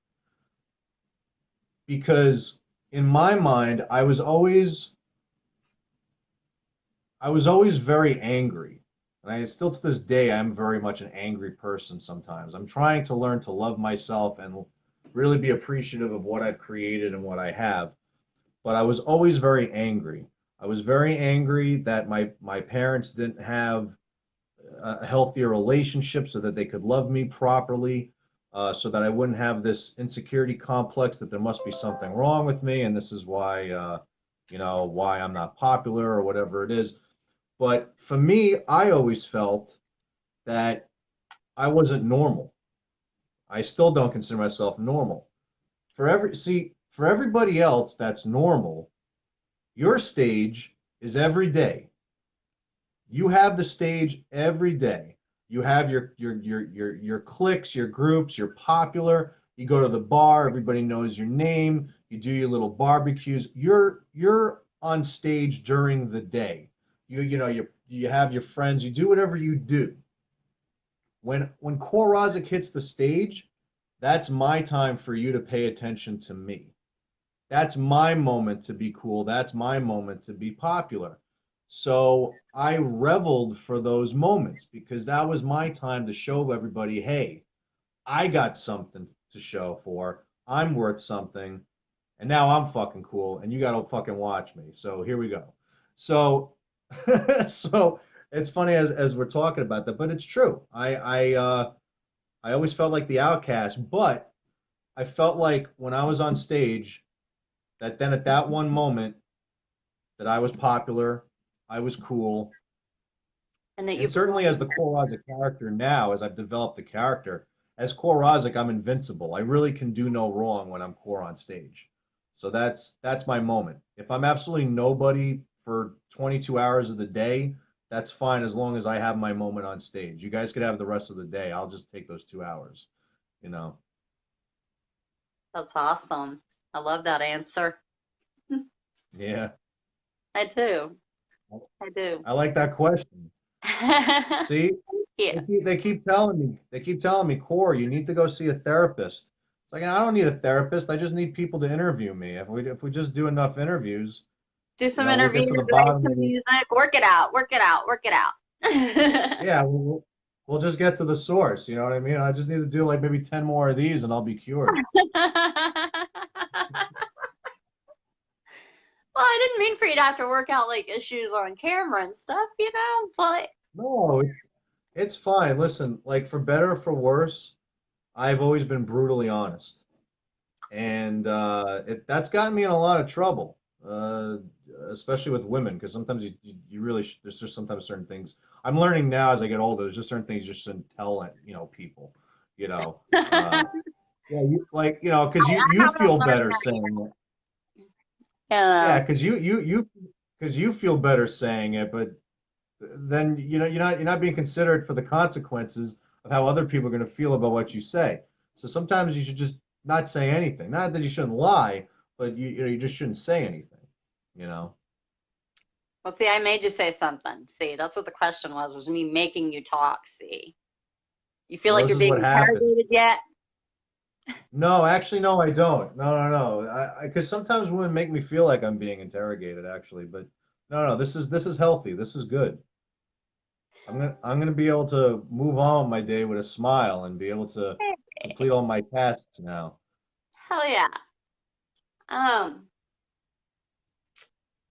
because in my mind I was always very angry. And I still to this day I'm very much an angry person sometimes. I'm trying to learn to love myself and really be appreciative of what I've created and what I have. But I was always very angry. I was very angry that my parents didn't have a healthier relationship so that they could love me properly, so that I wouldn't have this insecurity complex that there must be something wrong with me, and this is why, why I'm not popular or whatever it is. But for me, I always felt that I wasn't normal. I still don't consider myself normal. For everybody else that's normal, your stage is every day. You have the stage every day. You have your cliques, your groups, you're popular. You go to the bar, everybody knows your name. You do your little barbecues. You're on stage during the day. You have your friends, you do whatever you do. When Kore Rozzik hits the stage, that's my time for you to pay attention to me. That's my moment to be cool. That's my moment to be popular. So I reveled for those moments because that was my time to show everybody, hey, I got something to show for. I'm worth something. And now I'm fucking cool and you got to fucking watch me. So here we go. So so it's funny as we're talking about that, but it's true. I always felt like the outcast, but I felt like when I was on stage that then at that one moment that I was popular, I was cool, And that and you certainly as belong. the Kore Rozzik character now, as I've developed the character, as Kore Rozzik, I'm invincible. I really can do no wrong when I'm Kore on stage. So that's my moment. If I'm absolutely nobody for 22 hours of the day, that's fine as long as I have my moment on stage. You guys could have the rest of the day. I'll just take those 2 hours, you know. That's awesome. I love that answer. Yeah. I do. I do. I like that question. See, Yeah. they keep telling me, Corey, you need to go see a therapist. It's like I don't need a therapist. I just need people to interview me. If we just do enough interviews, Do some we'll get interviews, to the write bottom some of it. music, work it out, work it out, work it out. Yeah, we'll just get to the source. You know what I mean? I just need to do like maybe 10 more of these, and I'll be cured. Well, I didn't mean for you to have to work out like issues on camera and stuff, but No, it's fine. Listen, like for better or for worse, I've always been brutally honest, and that's gotten me in a lot of trouble. especially with women, because sometimes you really there's just sometimes certain things I'm learning now as I get older. There's just certain things you shouldn't tell people. You know, uh, yeah, because I you haven't feel learned better that saying it. yet. Yeah, because you feel better saying it, but then you're not being considered for the consequences of how other people are going to feel about what you say. So sometimes you should just not say anything. Not that you shouldn't lie, but you just shouldn't say anything. You know. Well, see, I made you say something. See, that's what the question was me making you talk. See, you feel Well, like this you're is being what happens. interrogated yet? No, actually, no, I don't. No, no, no. Because sometimes women make me feel like I'm being interrogated, actually. But no, no, this is healthy. This is good. I'm gonna be able to move on with my day with a smile and be able to complete all my tasks now. Hell yeah. Um,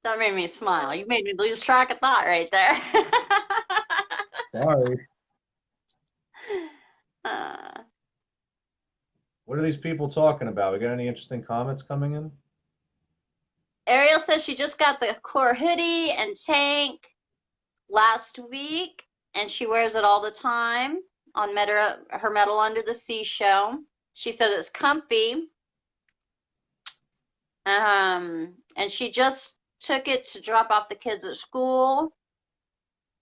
that made me smile. You made me lose track of thought right there. Sorry. uh, What are these people talking about? We got any interesting comments coming in? Ariel says she just got the Core hoodie and tank last week, and she wears it all the time on her Metal Under the Sea show. She said it's comfy. And she just took it to drop off the kids at school.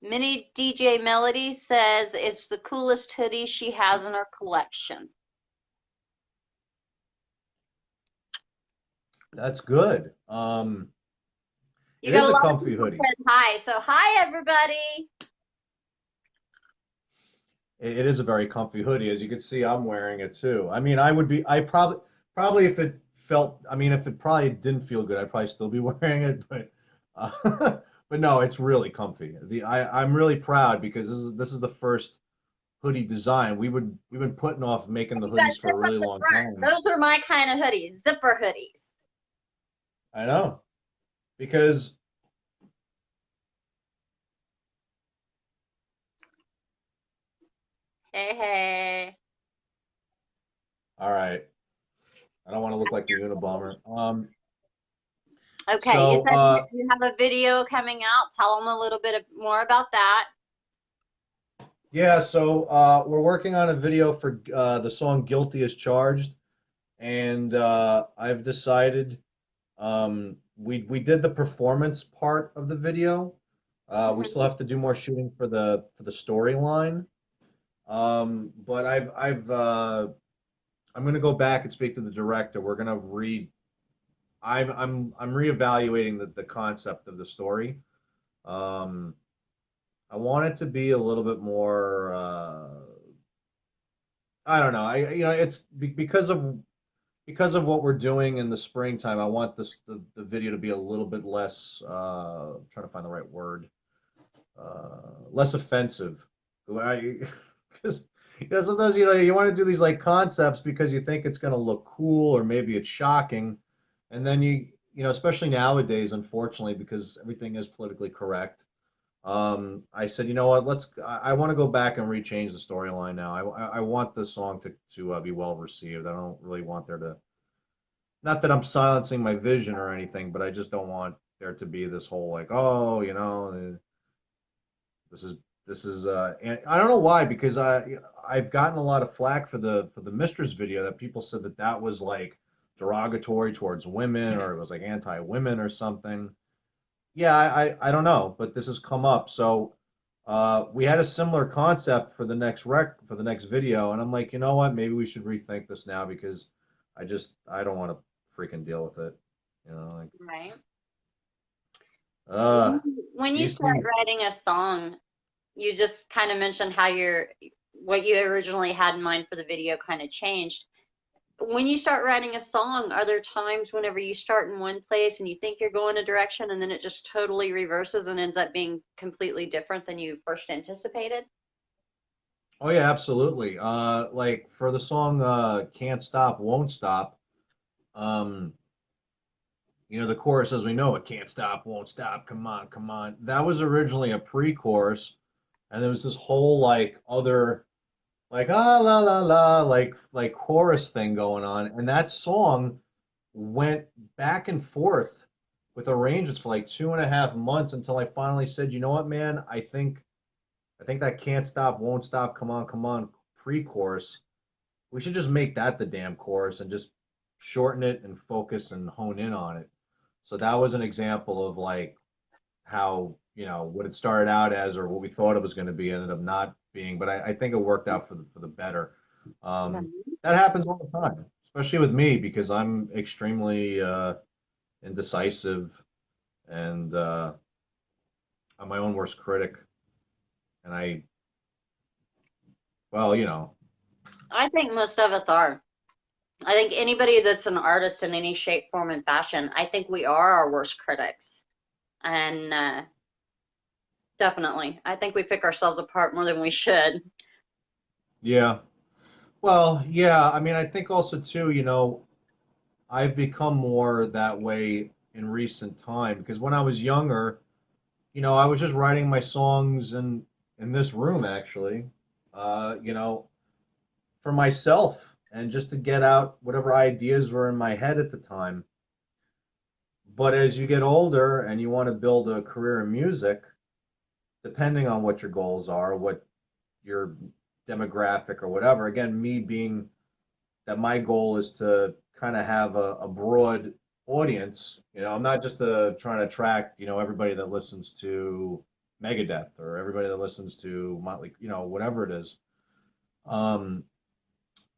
Mini DJ Melody says it's the coolest hoodie she has in her collection. That's good. You It got is a a lot of comfy people hoodie. said hi. So hi everybody. It is a very comfy hoodie. As you can see, I'm wearing it too. I mean, I probably if it felt, I mean, if it probably didn't feel good, I'd probably still be wearing it. But no, it's really comfy. I'm really proud because this is the first hoodie design. We've been putting off making the You got hoodies for a zip up really the long front. time. Those are my kind of hoodies, zipper hoodies. I know because Hey, hey. all right, I don't want to look like the Unabomber. Okay, you So said you have a video coming out. Tell them a little bit more about that. yeah, so we're working on a video for the song "Guilty as Charged," and I've decided we did the performance part of the video. We still Mhm. have to do more shooting for the storyline. But I'm gonna go back and speak to the director. We're gonna read. I'm reevaluating the concept of the story. Um, I want it to be a little bit more. I don't know. It's because of what we're doing in the springtime. I want the video to be a little bit less. I'm trying to find the right word. Less offensive. Because sometimes you want to do these like concepts because you think it's going to look cool or maybe it's shocking, and then especially nowadays, unfortunately, because everything is politically correct. I said, you know what? I want to go back and rechange the storyline now. I want the song to be well received. I don't really want there to, not that I'm silencing my vision or anything, but I just don't want there to be this whole like, oh, this is and I don't know why, because I've gotten a lot of flack for the Mistress video, that people said that was like derogatory towards women, or it was like anti-women or something. Yeah, I don't know, but this has come up. So we had a similar concept for the next video, and I'm like, you know what? Maybe we should rethink this now, because I don't want to freaking deal with it. Like Right. uh When you these start things. writing a song, you just kind of mentioned how what you originally had in mind for the video kind of changed. When you start writing a song, are there times whenever you start in one place and you think you're going a direction and then it just totally reverses and ends up being completely different than you first anticipated? Oh yeah, absolutely. Like for the song "Can't Stop, Won't Stop," um, the chorus, as we know it, "Can't stop, won't stop, come on, come on." That was originally a pre-chorus, and there was this whole like other like ah la la la like chorus thing going on, and that song went back and forth with arrangements for like 2.5 months until I finally said, you know what, man, I think that can't stop, won't stop, come on, pre-chorus. We should just make that the damn chorus and just shorten it and focus and hone in on it. So that was an example of like how, what it started out as or what we thought it was going to be ended up not being, but I think it worked out for the better. Um, that happens all the time, especially with me because I'm extremely indecisive and I'm my own worst critic. And well, I think most of us are. I think anybody that's an artist in any shape, form, and fashion, I think we are our worst critics. And definitely, I think we pick ourselves apart more than we should. yeah. Well, yeah. I mean, I think also too, I've become more that way in recent time because when I was younger, I was just writing my songs in this room actually, for myself and just to get out whatever ideas were in my head at the time. But as you get older and you want to build a career in music, depending on what your goals are, what your demographic or whatever, again, me being that my goal is to kind of have a broad audience. I'm not just trying to attract, everybody that listens to Megadeth or everybody that listens to Motley, whatever it is.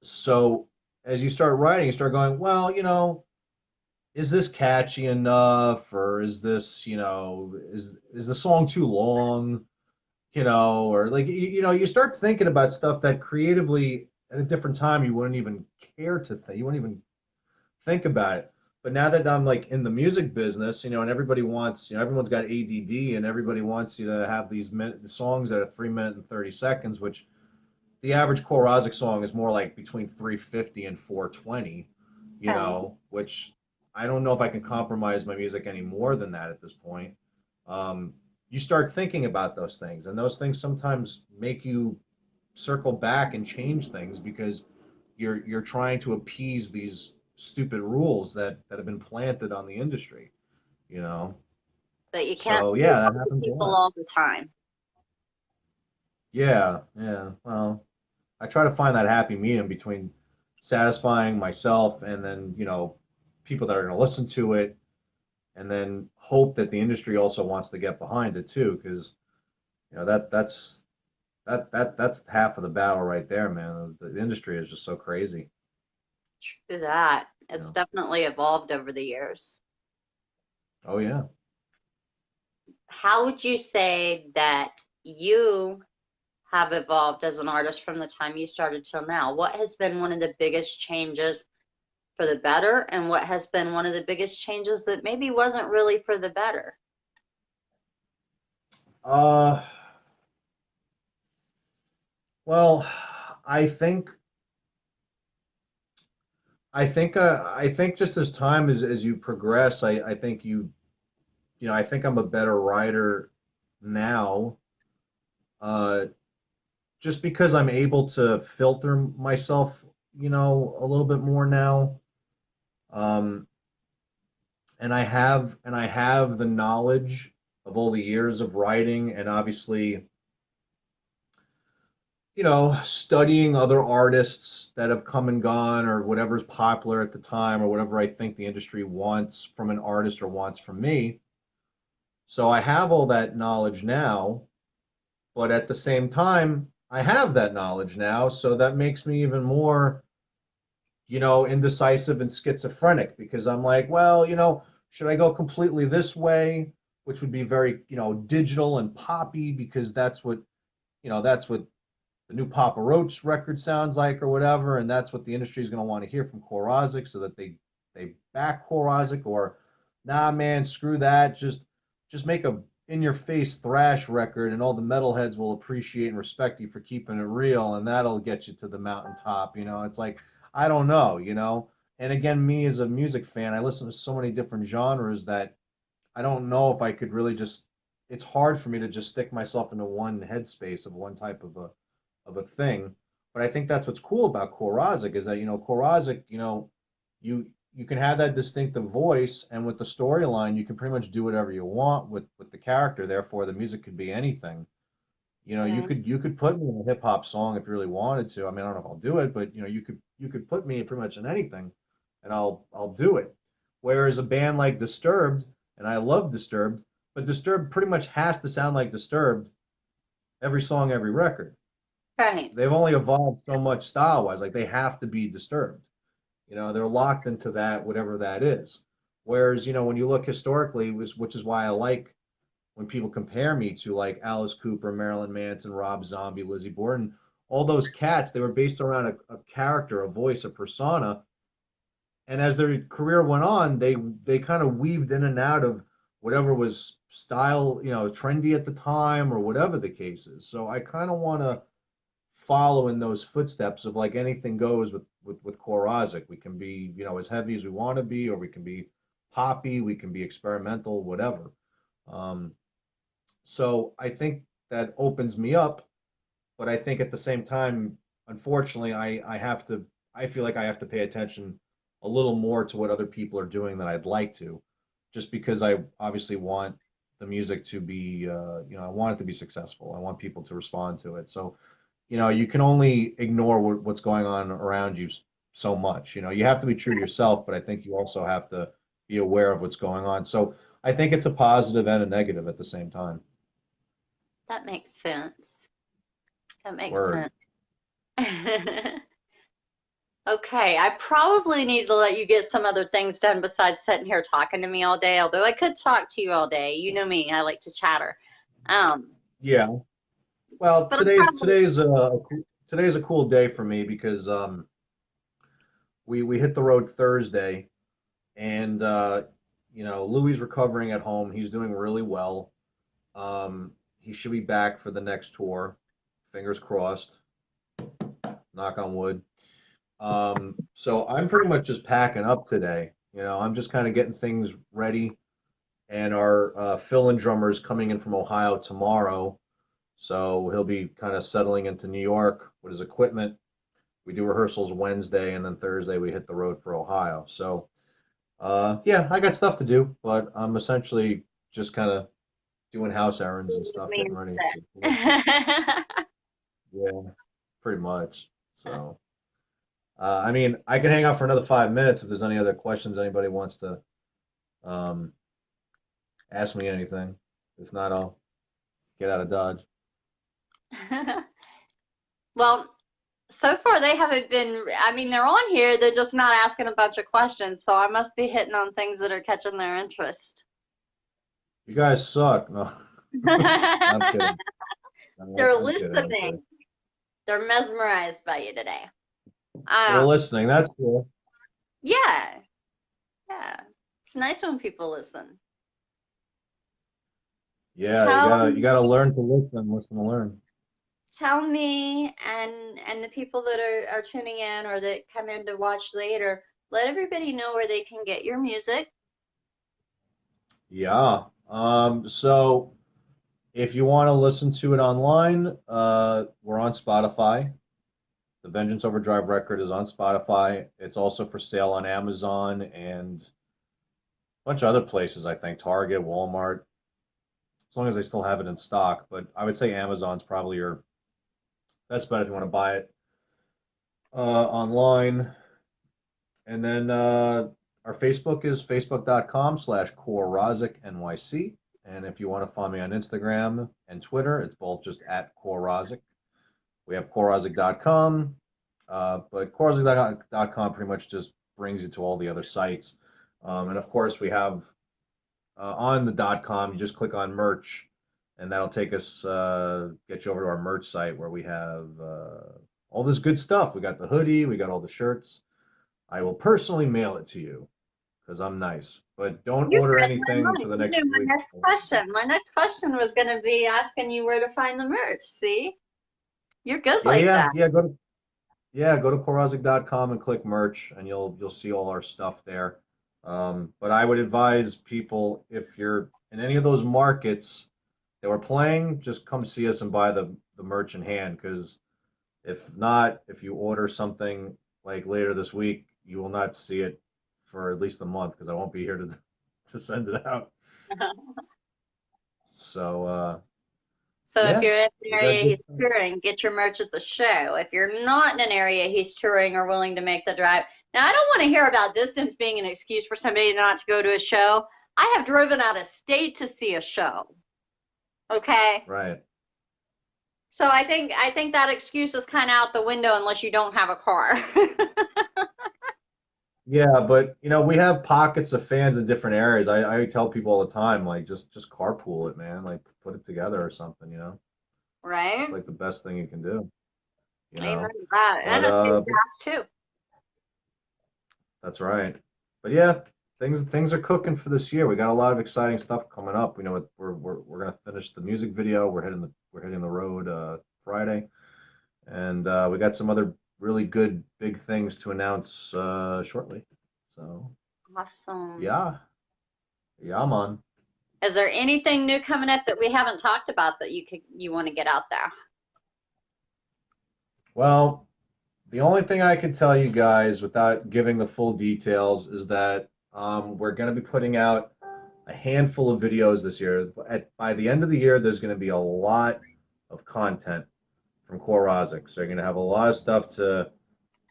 So as you start writing, you start going, well, is this catchy enough, or is this, is the song too long, or like, you start thinking about stuff that creatively at a different time you wouldn't even care to think, you wouldn't even think about it. But now that I'm like in the music business, and everybody wants, everyone's got ADD and everybody wants you to have these songs that are 3 minutes and 30 seconds, which the average Kore Rozzik song is more like between 350 and 420, which I don't know if I can compromise my music any more than that at this point. You start thinking about those things, and those things sometimes make you circle back and change things because you're trying to appease these stupid rules that have been planted on the industry, you know. But you can't So please yeah, that all the happens a people lot. all the time. Yeah, yeah. Well, I try to find that happy medium between satisfying myself and then, people that are going to listen to it and then hope that the industry also wants to get behind it too, because, that's half of the battle right there, man. The industry is just so crazy. Do that. It's Yeah. definitely evolved over the years. Oh yeah. How would you say that you have evolved as an artist from the time you started till now? What has been one of the biggest changes for the better, and what has been one of the biggest changes that maybe wasn't really for the better? Uh, well, I think I think just as time as you progress, I think I think I'm a better writer now, uh, just because I'm able to filter myself, a little bit more now. Um, and I have the knowledge of all the years of writing and obviously, studying other artists that have come and gone or whatever's popular at the time or whatever I think the industry wants from an artist or wants from me. So I have all that knowledge now, but at the same time, I have that knowledge now, so that makes me even more, indecisive and schizophrenic because I'm like, well, should I go completely this way, which would be very, digital and poppy because that's what the new Papa Roach record sounds like or whatever, and that's what the industry is going to want to hear from Kore Rozzik so that they back Kore Rozzik, or nah man, screw that, just make a in your face thrash record and all the metalheads will appreciate and respect you for keeping it real and that'll get you to the mountaintop. It's like I don't know, and again, me as a music fan, I listen to so many different genres that I don't know if I could really just it's hard for me to just stick myself into one headspace of one type of a thing. But I think that's what's cool about Kore Rozzik is that Kore Rozzik, you you can have that distinctive voice, and with the storyline, you can pretty much do whatever you want with the character. Therefore, the music could be anything. You know, Mm. you could put me in a hip hop song if you really wanted to. I mean, I don't know if I'll do it, but you know, you could put me pretty much in anything, and I'll do it. Whereas a band like Disturbed, and I love Disturbed, but Disturbed pretty much has to sound like Disturbed every song, every record. Right. They've only evolved so much style wise. Like they have to be Disturbed. You know, they're locked into that, whatever that is. Whereas, you know, when you look historically, which is why I like when people compare me to like Alice Cooper, Marilyn Manson, Rob Zombie, Lizzie Borden, all those cats, they were based around a character, a voice, a persona. And as their career went on, they kind of weaved in and out of whatever was style, you know, trendy at the time or whatever the case is. So I kind of want to follow in those footsteps of like anything goes with Kore Rozzik. We can be, you know, as heavy as we want to be, or we can be poppy, we can be experimental, whatever. Um, so I think that opens me up, but I think at the same time, unfortunately, I have to, I feel like I have to pay attention a little more to what other people are doing than I'd like to, just because I obviously want the music to be, you know, I want it to be successful. I want people to respond to it. So, you know, you can only ignore what's going on around you so much. You know, you have to be true to yourself, but I think you also have to be aware of what's going on. So I think it's a positive and a negative at the same time. That makes sense. That makes Word. sense. Okay, I probably need to let you get some other things done besides sitting here talking to me all day, although I could talk to you all day. You know me, I like to chatter. Um, Yeah. Well, but I'm probably, today's a cool day for me because we hit the road Thursday, and you know, Louis recovering at home. He's doing really well. He should be back for the next tour. Fingers crossed. Knock on wood. So I'm pretty much just packing up today. You know, I'm just kind of getting things ready, and our fill-in drummer is coming in from Ohio tomorrow, so he'll be kind of settling into New York with his equipment. We do rehearsals Wednesday, and then Thursday we hit the road for Ohio. So, yeah, I got stuff to do, but I'm essentially just kind of doing house errands and stuff, getting mean, ready. that. Yeah, pretty much. So, I mean, I can hang out for another 5 minutes if there's any other questions anybody wants to um, ask me anything. If not, I'll get out of Dodge. Well, so far they haven't been, I mean, they're on here, they're just not asking a bunch of questions, so I must be hitting on things that are catching their interest. You guys suck. No, I'm kidding. They're I'm kidding. I'm listening. kidding. They're mesmerized by you today. They're Um, listening. That's cool. yeah, yeah. It's nice when people listen. Yeah, Tell you gotta learn to listen, listen to learn. tell me and the people that are tuning in or that come in to watch later, let everybody know where they can get your music. Yeah. So if you want to listen to it online, we're on Spotify. The Vengeance Overdrive record is on Spotify. It's also for sale on Amazon and a bunch of other places, I think, Target, Walmart, as long as they still have it in stock. But I would say Amazon's probably your best bet if you want to buy it online. And then our Facebook is facebook.com/Kore Rozzik NYC. And if you want to find me on Instagram and Twitter, it's both just at Kore Rozzik. We have KoreRozzik.com, but KoreRozzik.com pretty much just brings you to all the other sites. And of course, we have on the .com, you just click on merch, and that'll take us, get you over to our merch site where we have all this good stuff. We got the hoodie, we got all the shirts. I will personally mail it to you because I'm nice. But don't You order read my anything for mind. the You next knew my week. next question. My next question was going to be asking you where to find the merch. See? You're good Yeah, like that. go to KoreRozzik.com and click merch, and you'll see all our stuff there. But I would advise people if you're in any of those markets that we're playing, just come see us and buy the merch in hand. Because if not, if you order something like later this week, you will not see it for at least a month because I won't be here to send it out. So So if yeah, you're in an we got area good he's stuff. touring, get your merch at the show. If you're not in an area he's touring or willing to make the drive. Now, I don't want to hear about distance being an excuse for somebody not to go to a show. I have driven out of state to see a show. Okay? Right. So I think that excuse is kind of out the window unless you don't have a car. Yeah, but we have pockets of fans in different areas. I tell people all the time, like just carpool it, man. Like put it together or something. It's Right? like the best thing you can do, you Amen know. to that. And But it's good gas too. that's right. But yeah, things are cooking for this year. We got a lot of exciting stuff coming up. We're gonna finish the music video. We're hitting the road Friday, and we got some other really good big things to announce shortly. So Awesome. yeah, yeah, man. Is there anything new coming up that we haven't talked about that you want to get out there? Well, the only thing I can tell you guys without giving the full details is that we're going to be putting out a handful of videos this year. By the end of the year, there's going to be a lot of content from Kore Rozzik. So you're going to have a lot of stuff to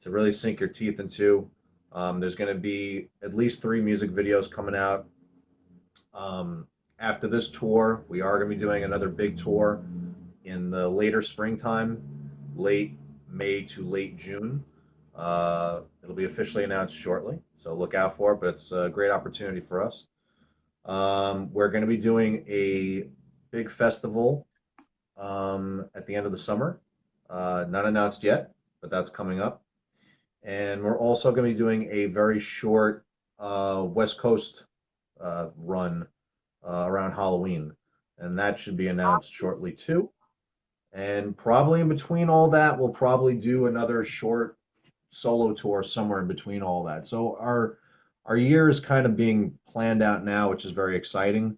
really sink your teeth into. There's going to be at least 3 music videos coming out. After this tour, we are going to be doing another big tour in the later springtime, late May to late June. It'll be officially announced shortly, so look out for it, but it's a great opportunity for us. We're going to be doing a big festival at the end of the summer. Not announced yet, but that's coming up. And we're also going to be doing a very short West Coast run around Halloween, and that should be announced shortly too. And probably in between all that, we'll probably do another short solo tour somewhere in between all that. So our year is kind of being planned out now, which is very exciting.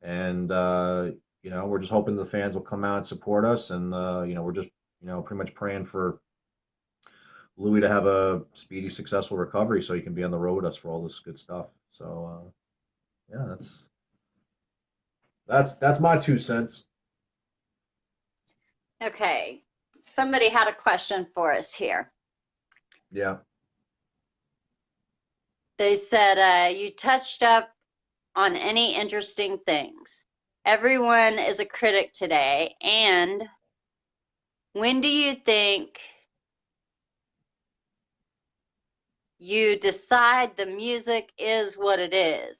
And we're just hoping the fans will come out and support us. And we're just pretty much praying for Louis to have a speedy, successful recovery so he can be on the road with us for all this good stuff. So yeah, that's my 2 cents. Okay. Somebody had a question for us here. Yeah. They said, you touched up on any interesting things. Everyone is a critic today. And when do you think you decide the music is what it is?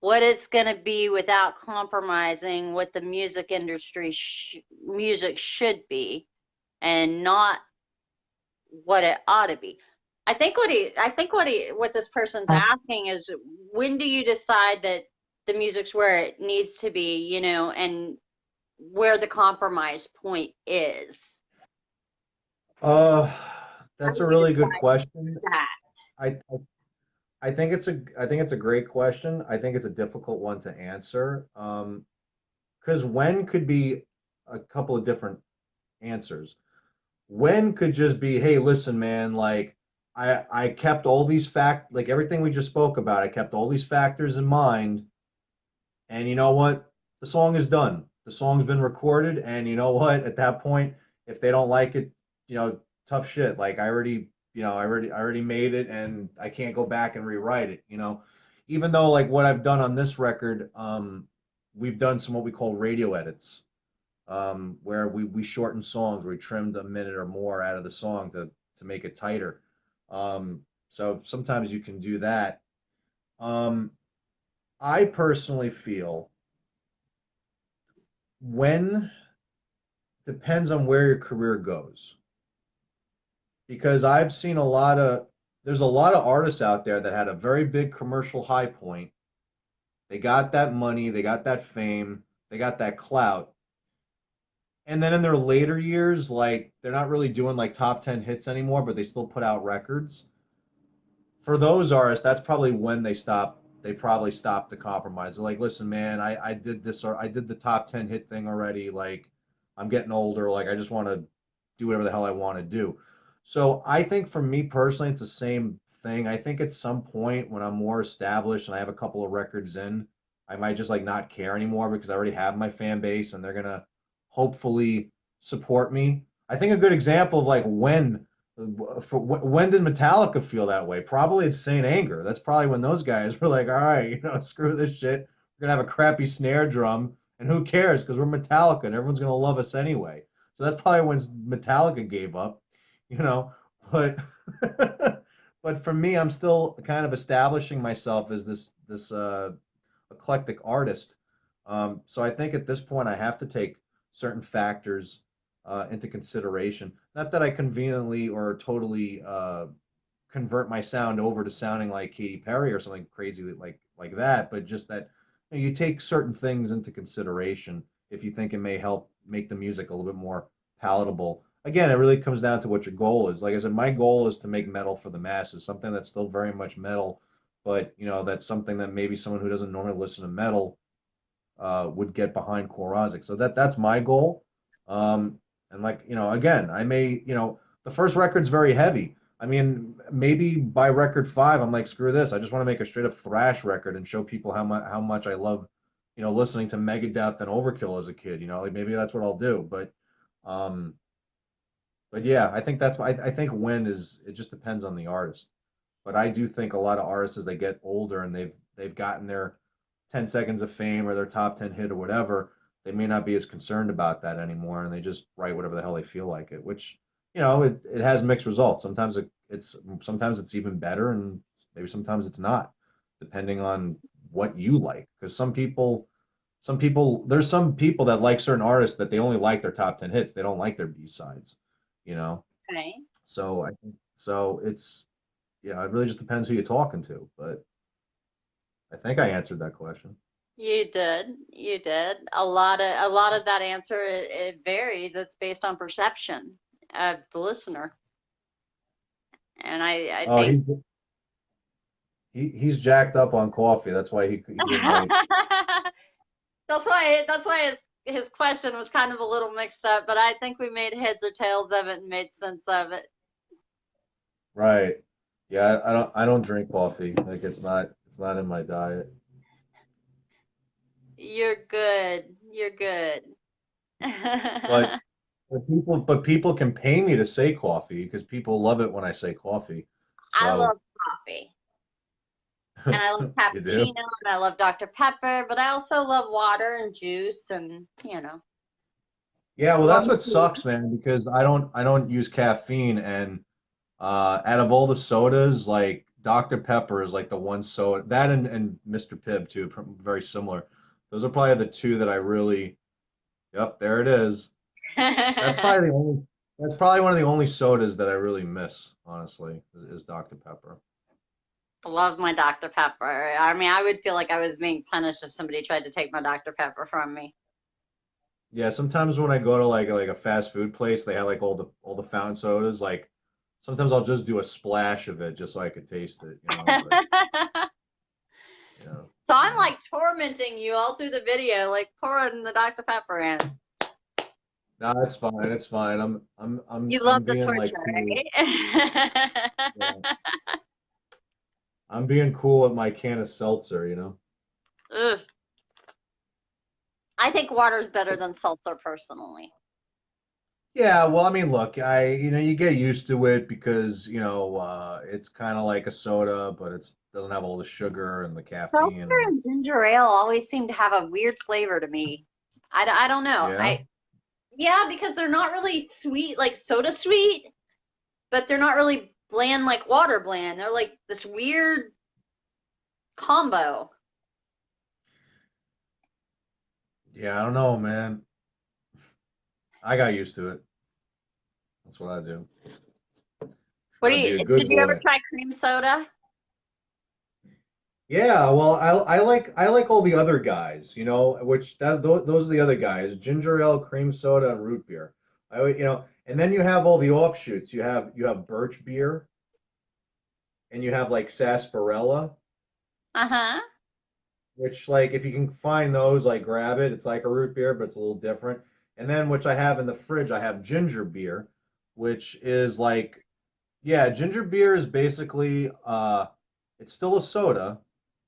What it's going to be without compromising what the music industry music should be and not what it ought to be. I think what this person's asking is, when do you decide that the music's where it needs to be, and where the compromise point is? That's a really good question. That. I think it's a great question. I think it's a difficult one to answer. Because when could be a couple of different answers. When could just be, hey, listen, man, like I kept all these like everything we just spoke about, I kept all these factors in mind, and you know what? The song is done. The song's been recorded, and you know what? At that point, if they don't like it, tough shit. Like I already made it, and I can't go back and rewrite it. Even though like what I've done on this record, we've done some what we call radio edits, where we shortened songs, we trimmed a minute or more out of the song to make it tighter. So sometimes you can do that. I personally feel when depends on where your career goes. Because I've seen there's a lot of artists out there that had a very big commercial high point. They got that money, they got that fame, they got that clout. And then in their later years, like they're not really doing like top 10 hits anymore, but they still put out records. For those artists, that's probably when they probably stopped the compromise. They're like, listen, man, I did this, or I did the top 10 hit thing already. Like I'm getting older, like I just want to do whatever the hell I want to do. So I think for me personally, it's the same thing. I think at some point when I'm more established and I have a couple of records in, I might just like not care anymore because I already have my fan base and they're gonna hopefully support me. I think a good example of like when did Metallica feel that way? Probably it's Saint Anger. That's probably when those guys were like, all right, screw this shit. We're gonna have a crappy snare drum, and who cares? Because we're Metallica and everyone's gonna love us anyway. So that's probably when Metallica gave up, you know. But but for me, I'm still kind of establishing myself as this eclectic artist. So I think at this point I have to take certain factors into consideration. Not that I conveniently or totally convert my sound over to sounding like Katy Perry or something crazy like that, but just that you take certain things into consideration if you think it may help make the music a little bit more palatable. Again, it really comes down to what your goal is. Like I said, my goal is to make metal for the masses, something that's still very much metal, but that's something that maybe someone who doesn't normally listen to metal would get behind Kore Rozzik. So that's my goal. And like, again, I may, the first record's very heavy. I mean, maybe by record 5, I'm like, screw this. I just want to make a straight up thrash record and show people how much I love, listening to Megadeth and Overkill as a kid. Like maybe that's what I'll do. Um, but yeah, I think I think when is it just depends on the artist. But I do think a lot of artists as they get older and they've gotten their 10 seconds of fame or their top 10 hit or whatever, they may not be as concerned about that anymore and they just write whatever the hell they feel like it, which, it has mixed results. Sometimes it's even better and maybe sometimes it's not, depending on what you like. Because there's some people that like certain artists that they only like their top 10 hits. They don't like their B-sides, you know? Okay. So I think, so it's, yeah, it really just depends who you're talking to, but I think I answered that question. You did. You did. A lot of that answer it varies. It's based on perception of the listener. And I Oh, think he's jacked up on coffee. That's why he might. that's why his question was kind of a little mixed up, but I think we made heads or tails of it and made sense of it. Right. Yeah, I don't drink coffee. Like it's not in my diet. You're good. You're good. But but people can pay me to say coffee because people love it when I say coffee. I So love coffee. And I love you do? cappuccino and I love Dr. Pepper, but I also love water and juice and, Yeah, well that's rum what tea. sucks, man, because I don't use caffeine and out of all the sodas, like Dr. Pepper is like the one soda that and Mr. Pibb too, very similar. Those are probably the two that I really, yep, there it is. That's probably the only that's probably one of the only sodas that I really miss, honestly, is Dr. Pepper. Love my Dr. Pepper. I mean, I would feel like I was being punished if somebody tried to take my Dr. Pepper from me. Yeah, sometimes when I go to like a fast food place, they have like all the fountain sodas. Like sometimes I'll just do a splash of it just so I could taste it. But you know, So I'm yeah. like tormenting you all through the video, like pouring the Dr. Pepper in. No, it's fine. It's fine. You love I'm the being like torture, cool. right? Yeah. I'm being cool with my can of seltzer. Ugh. I think water's better than seltzer personally. Yeah, well, I mean, look, you get used to it because, it's kind of like a soda, but it doesn't have all the sugar and the caffeine Seltzer and and ginger ale always seem to have a weird flavor to me. I don't know. yeah. Yeah, because they're not really sweet, like soda sweet, but they're not really bland like water bland. They're like this weird combo. Yeah, I don't know, man. I got used to it. That's what I do. What do Gotta be a did good you ever boy. try cream soda? Yeah, well, I like all the other guys, which those are the other guys: ginger ale, cream soda, and root beer. And then you have all the offshoots. You have birch beer, and you have like sarsaparilla, Uh-huh. which like if you can find those, like grab it. It's like a root beer, but it's a little different. And then which I have in the fridge, I have ginger beer, which is like Yeah, ginger beer is basically it's still a soda.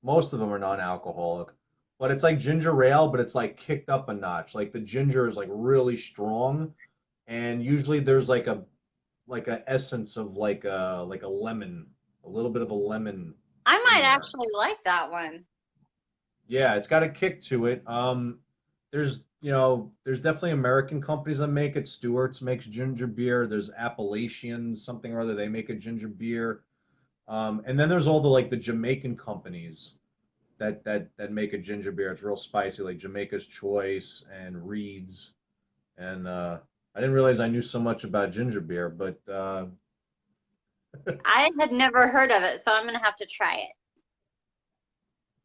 Most of them are non-alcoholic, but it's like ginger ale, but it's like kicked up a notch. Like the ginger is like really strong, and usually there's like a essence of like a lemon, a little bit of a lemon I in might there. actually like that one. Yeah, it's got a kick to it. There's definitely American companies that make it. Stewart's makes ginger beer. There's Appalachian something or other. They make a ginger beer. And then there's all the like the Jamaican companies that make a ginger beer. It's real spicy, like Jamaica's Choice and Reed's. And I didn't realize I knew so much about ginger beer, but I had never heard of it, so I'm gonna have to try it.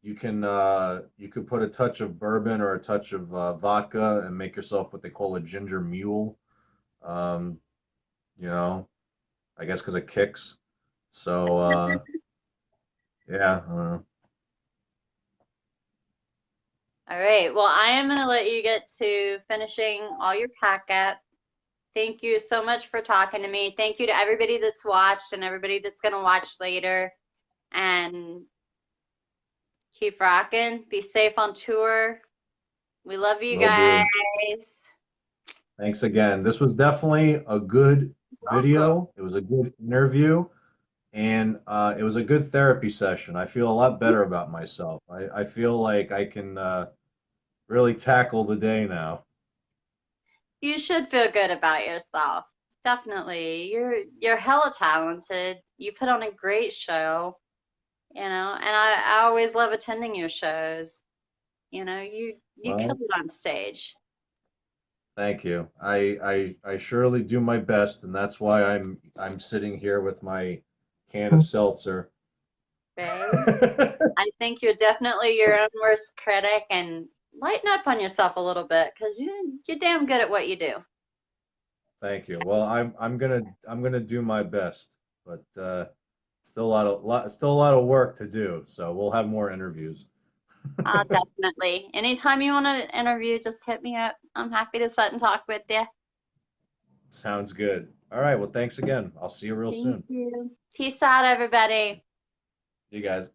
you could put a touch of bourbon or a touch of vodka and make yourself what they call a ginger mule. Um, you know, I guess because it kicks. So yeah, All right. Well, I am gonna let you get to finishing all your pack up. Thank you so much for talking to me. Thank you to everybody that's watched and everybody that's gonna watch later. And keep rocking. Be safe on tour. We love you will guys. do. Thanks again. This was definitely a good Welcome. video. It was a good interview, and it was a good therapy session. I feel a lot better about myself. I feel like I can really tackle the day now. You should feel good about yourself. Definitely. You're hella talented. You put on a great show, and I always love attending your shows. You kill Well, it on stage. thank you. I surely do my best, and that's why I'm sitting here with my can of seltzer. Right? I think you're definitely your own worst critic and lighten up on yourself a little bit because you're damn good at what you do. Thank you. Well, I'm gonna do my best, but still still a lot of work to do. So we'll have more interviews. Definitely. Anytime you want to interview, just hit me up. I'm happy to sit and talk with you. Sounds good. All right. Well, thanks again. I'll see you real Thank soon. you. Peace out, everybody. You guys.